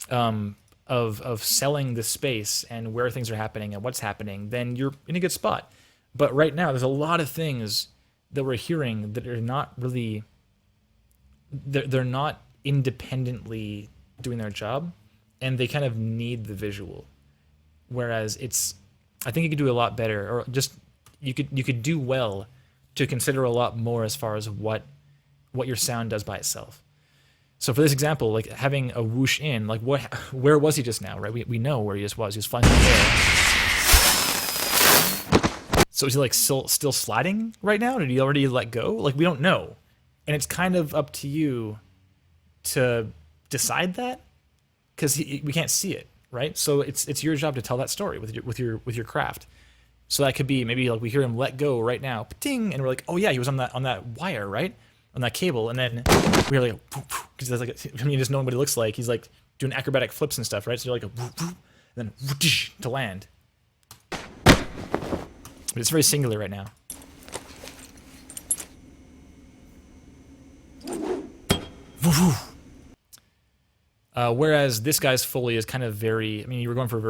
of selling the space and where things are happening and what's happening, then you're in a good spot. But right now, there's a lot of things that we're hearing that are not really, they're not independently doing their job, and they kind of need the visual. Whereas I think you could do a lot better, or just you could do well to consider a lot more as far as what your sound does by itself. So for this example, like having a whoosh in, like where was he just now, right? We know where he just was. He was flying in the air. So is he like still sliding right now? Did he already let go? Like we don't know, and it's kind of up to you to decide that, because we can't see it, right? So it's your job to tell that story with your craft. So that could be maybe like we hear him let go right now, ting, and we're like, oh yeah, he was on that wire, right? On that cable, and then we're like, because that's like, I mean, just knowing what he looks like, he's like doing acrobatic flips and stuff, right? So you're like and then to land. But it's very singular right now. Whereas this guy's Foley is kind of very, I mean, you were going for a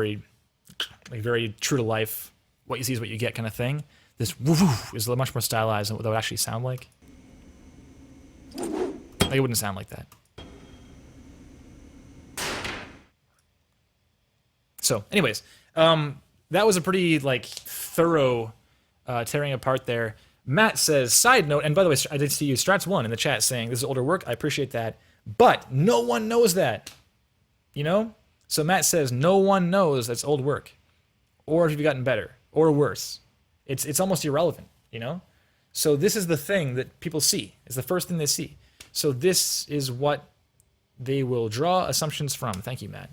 very true to life, what you see is what you get kind of thing. This is much more stylized than what that would actually sound like. Like it wouldn't sound like that. So, anyways, That was a pretty like thorough tearing apart there. Matt says, side note, and by the way, I did see you, Strats1 in the chat saying this is older work. I appreciate that, but no one knows that, you know. So Matt says no one knows that's old work, or have you gotten better or worse? It's almost irrelevant, you know. So this is the thing that people see. It's the first thing they see. So this is what they will draw assumptions from. Thank you, Matt.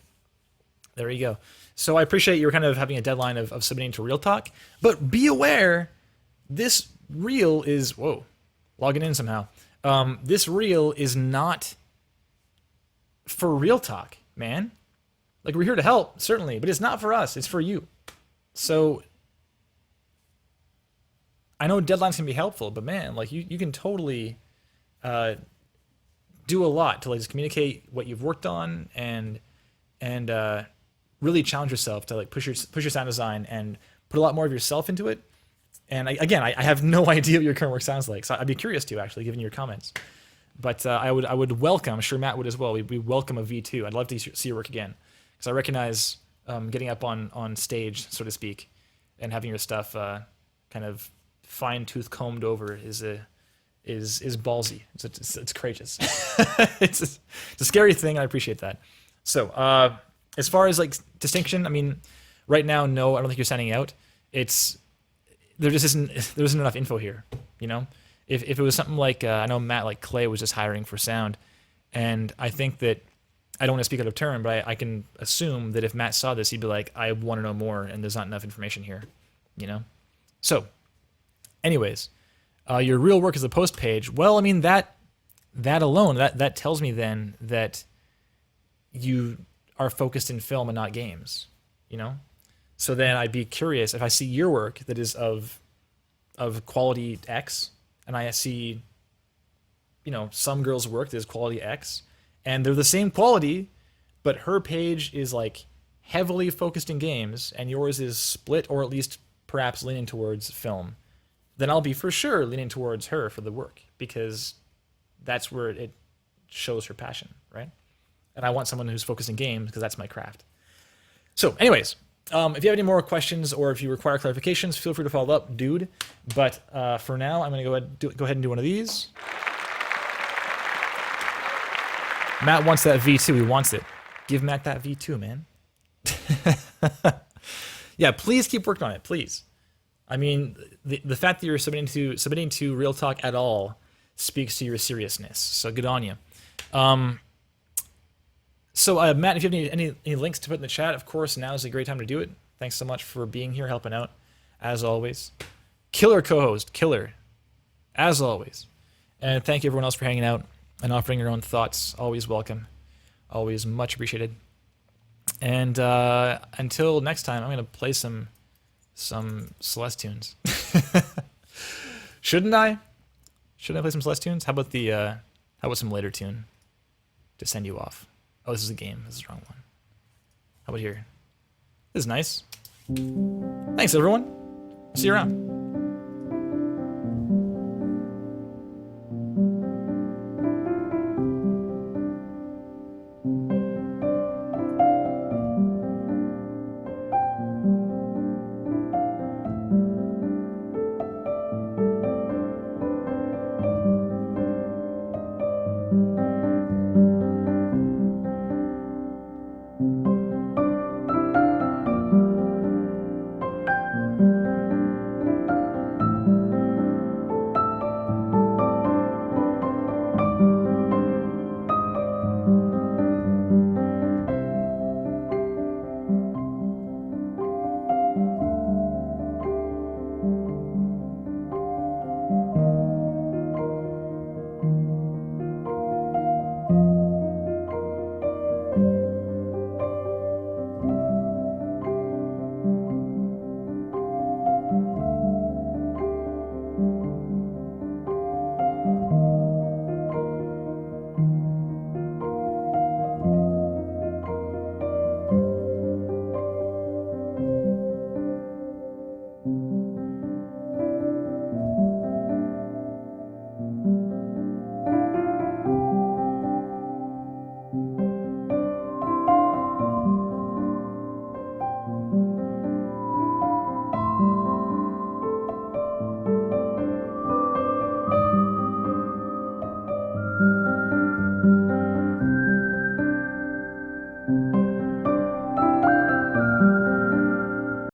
There you go. So I appreciate you're kind of having a deadline of submitting to Real Talk, but be aware, this reel is, whoa, logging in somehow. This reel is not for Real Talk, man. Like, we're here to help, certainly, but it's not for us, it's for you. So I know deadlines can be helpful, but man, like you can totally do a lot to like just communicate what you've worked on and really challenge yourself to like push your sound design and put a lot more of yourself into it. And I have no idea what your current work sounds like, so I'd be curious to actually, given your comments. But I would welcome, I'm sure Matt would as well. We welcome a V2. I'd love to see your work again, because I recognize getting up on stage, so to speak, and having your stuff kind of fine-tooth combed over is ballsy. It's courageous. It's a scary thing. I appreciate that. So as far as like distinction, I mean, right now, no, I don't think you're standing out. There isn't enough info here, you know. If it was something like I know Matt, like Clay was just hiring for sound, and I think that I don't want to speak out of turn, but I can assume that if Matt saw this, he'd be like, I want to know more, and there's not enough information here, you know. So, anyways, your real work is a post page. Well, I mean that alone that tells me then that you are focused in film and not games, you know. So then I'd be curious if I see your work that is of quality X, and I see, you know, some girl's work that is quality X, and they're the same quality, but her page is like heavily focused in games, and yours is split or at least perhaps leaning towards film, then I'll be for sure leaning towards her for the work, because that's where it shows her passion, right? And I want someone who's focused in games because that's my craft. So anyways, if you have any more questions or if you require clarifications, feel free to follow up, dude. But for now, I'm going to go ahead and do one of these. Matt wants that V2. He wants it. Give Matt that V2, man. Yeah, please keep working on it, please. I mean, the fact that you're submitting to Real Talk at all speaks to your seriousness. So good on you. So Matt, if you have any links to put in the chat, of course, now is a great time to do it. Thanks so much for being here, helping out, as always. Killer co-host, killer, as always. And thank you everyone else for hanging out and offering your own thoughts. Always welcome. Always much appreciated. And until next time, I'm going to play some Celeste tunes. Shouldn't I? Shouldn't I play some Celeste tunes? How about some later tune to send you off? Oh, this is a game. This is the wrong one. How about here? This is nice. Thanks, everyone. See you around.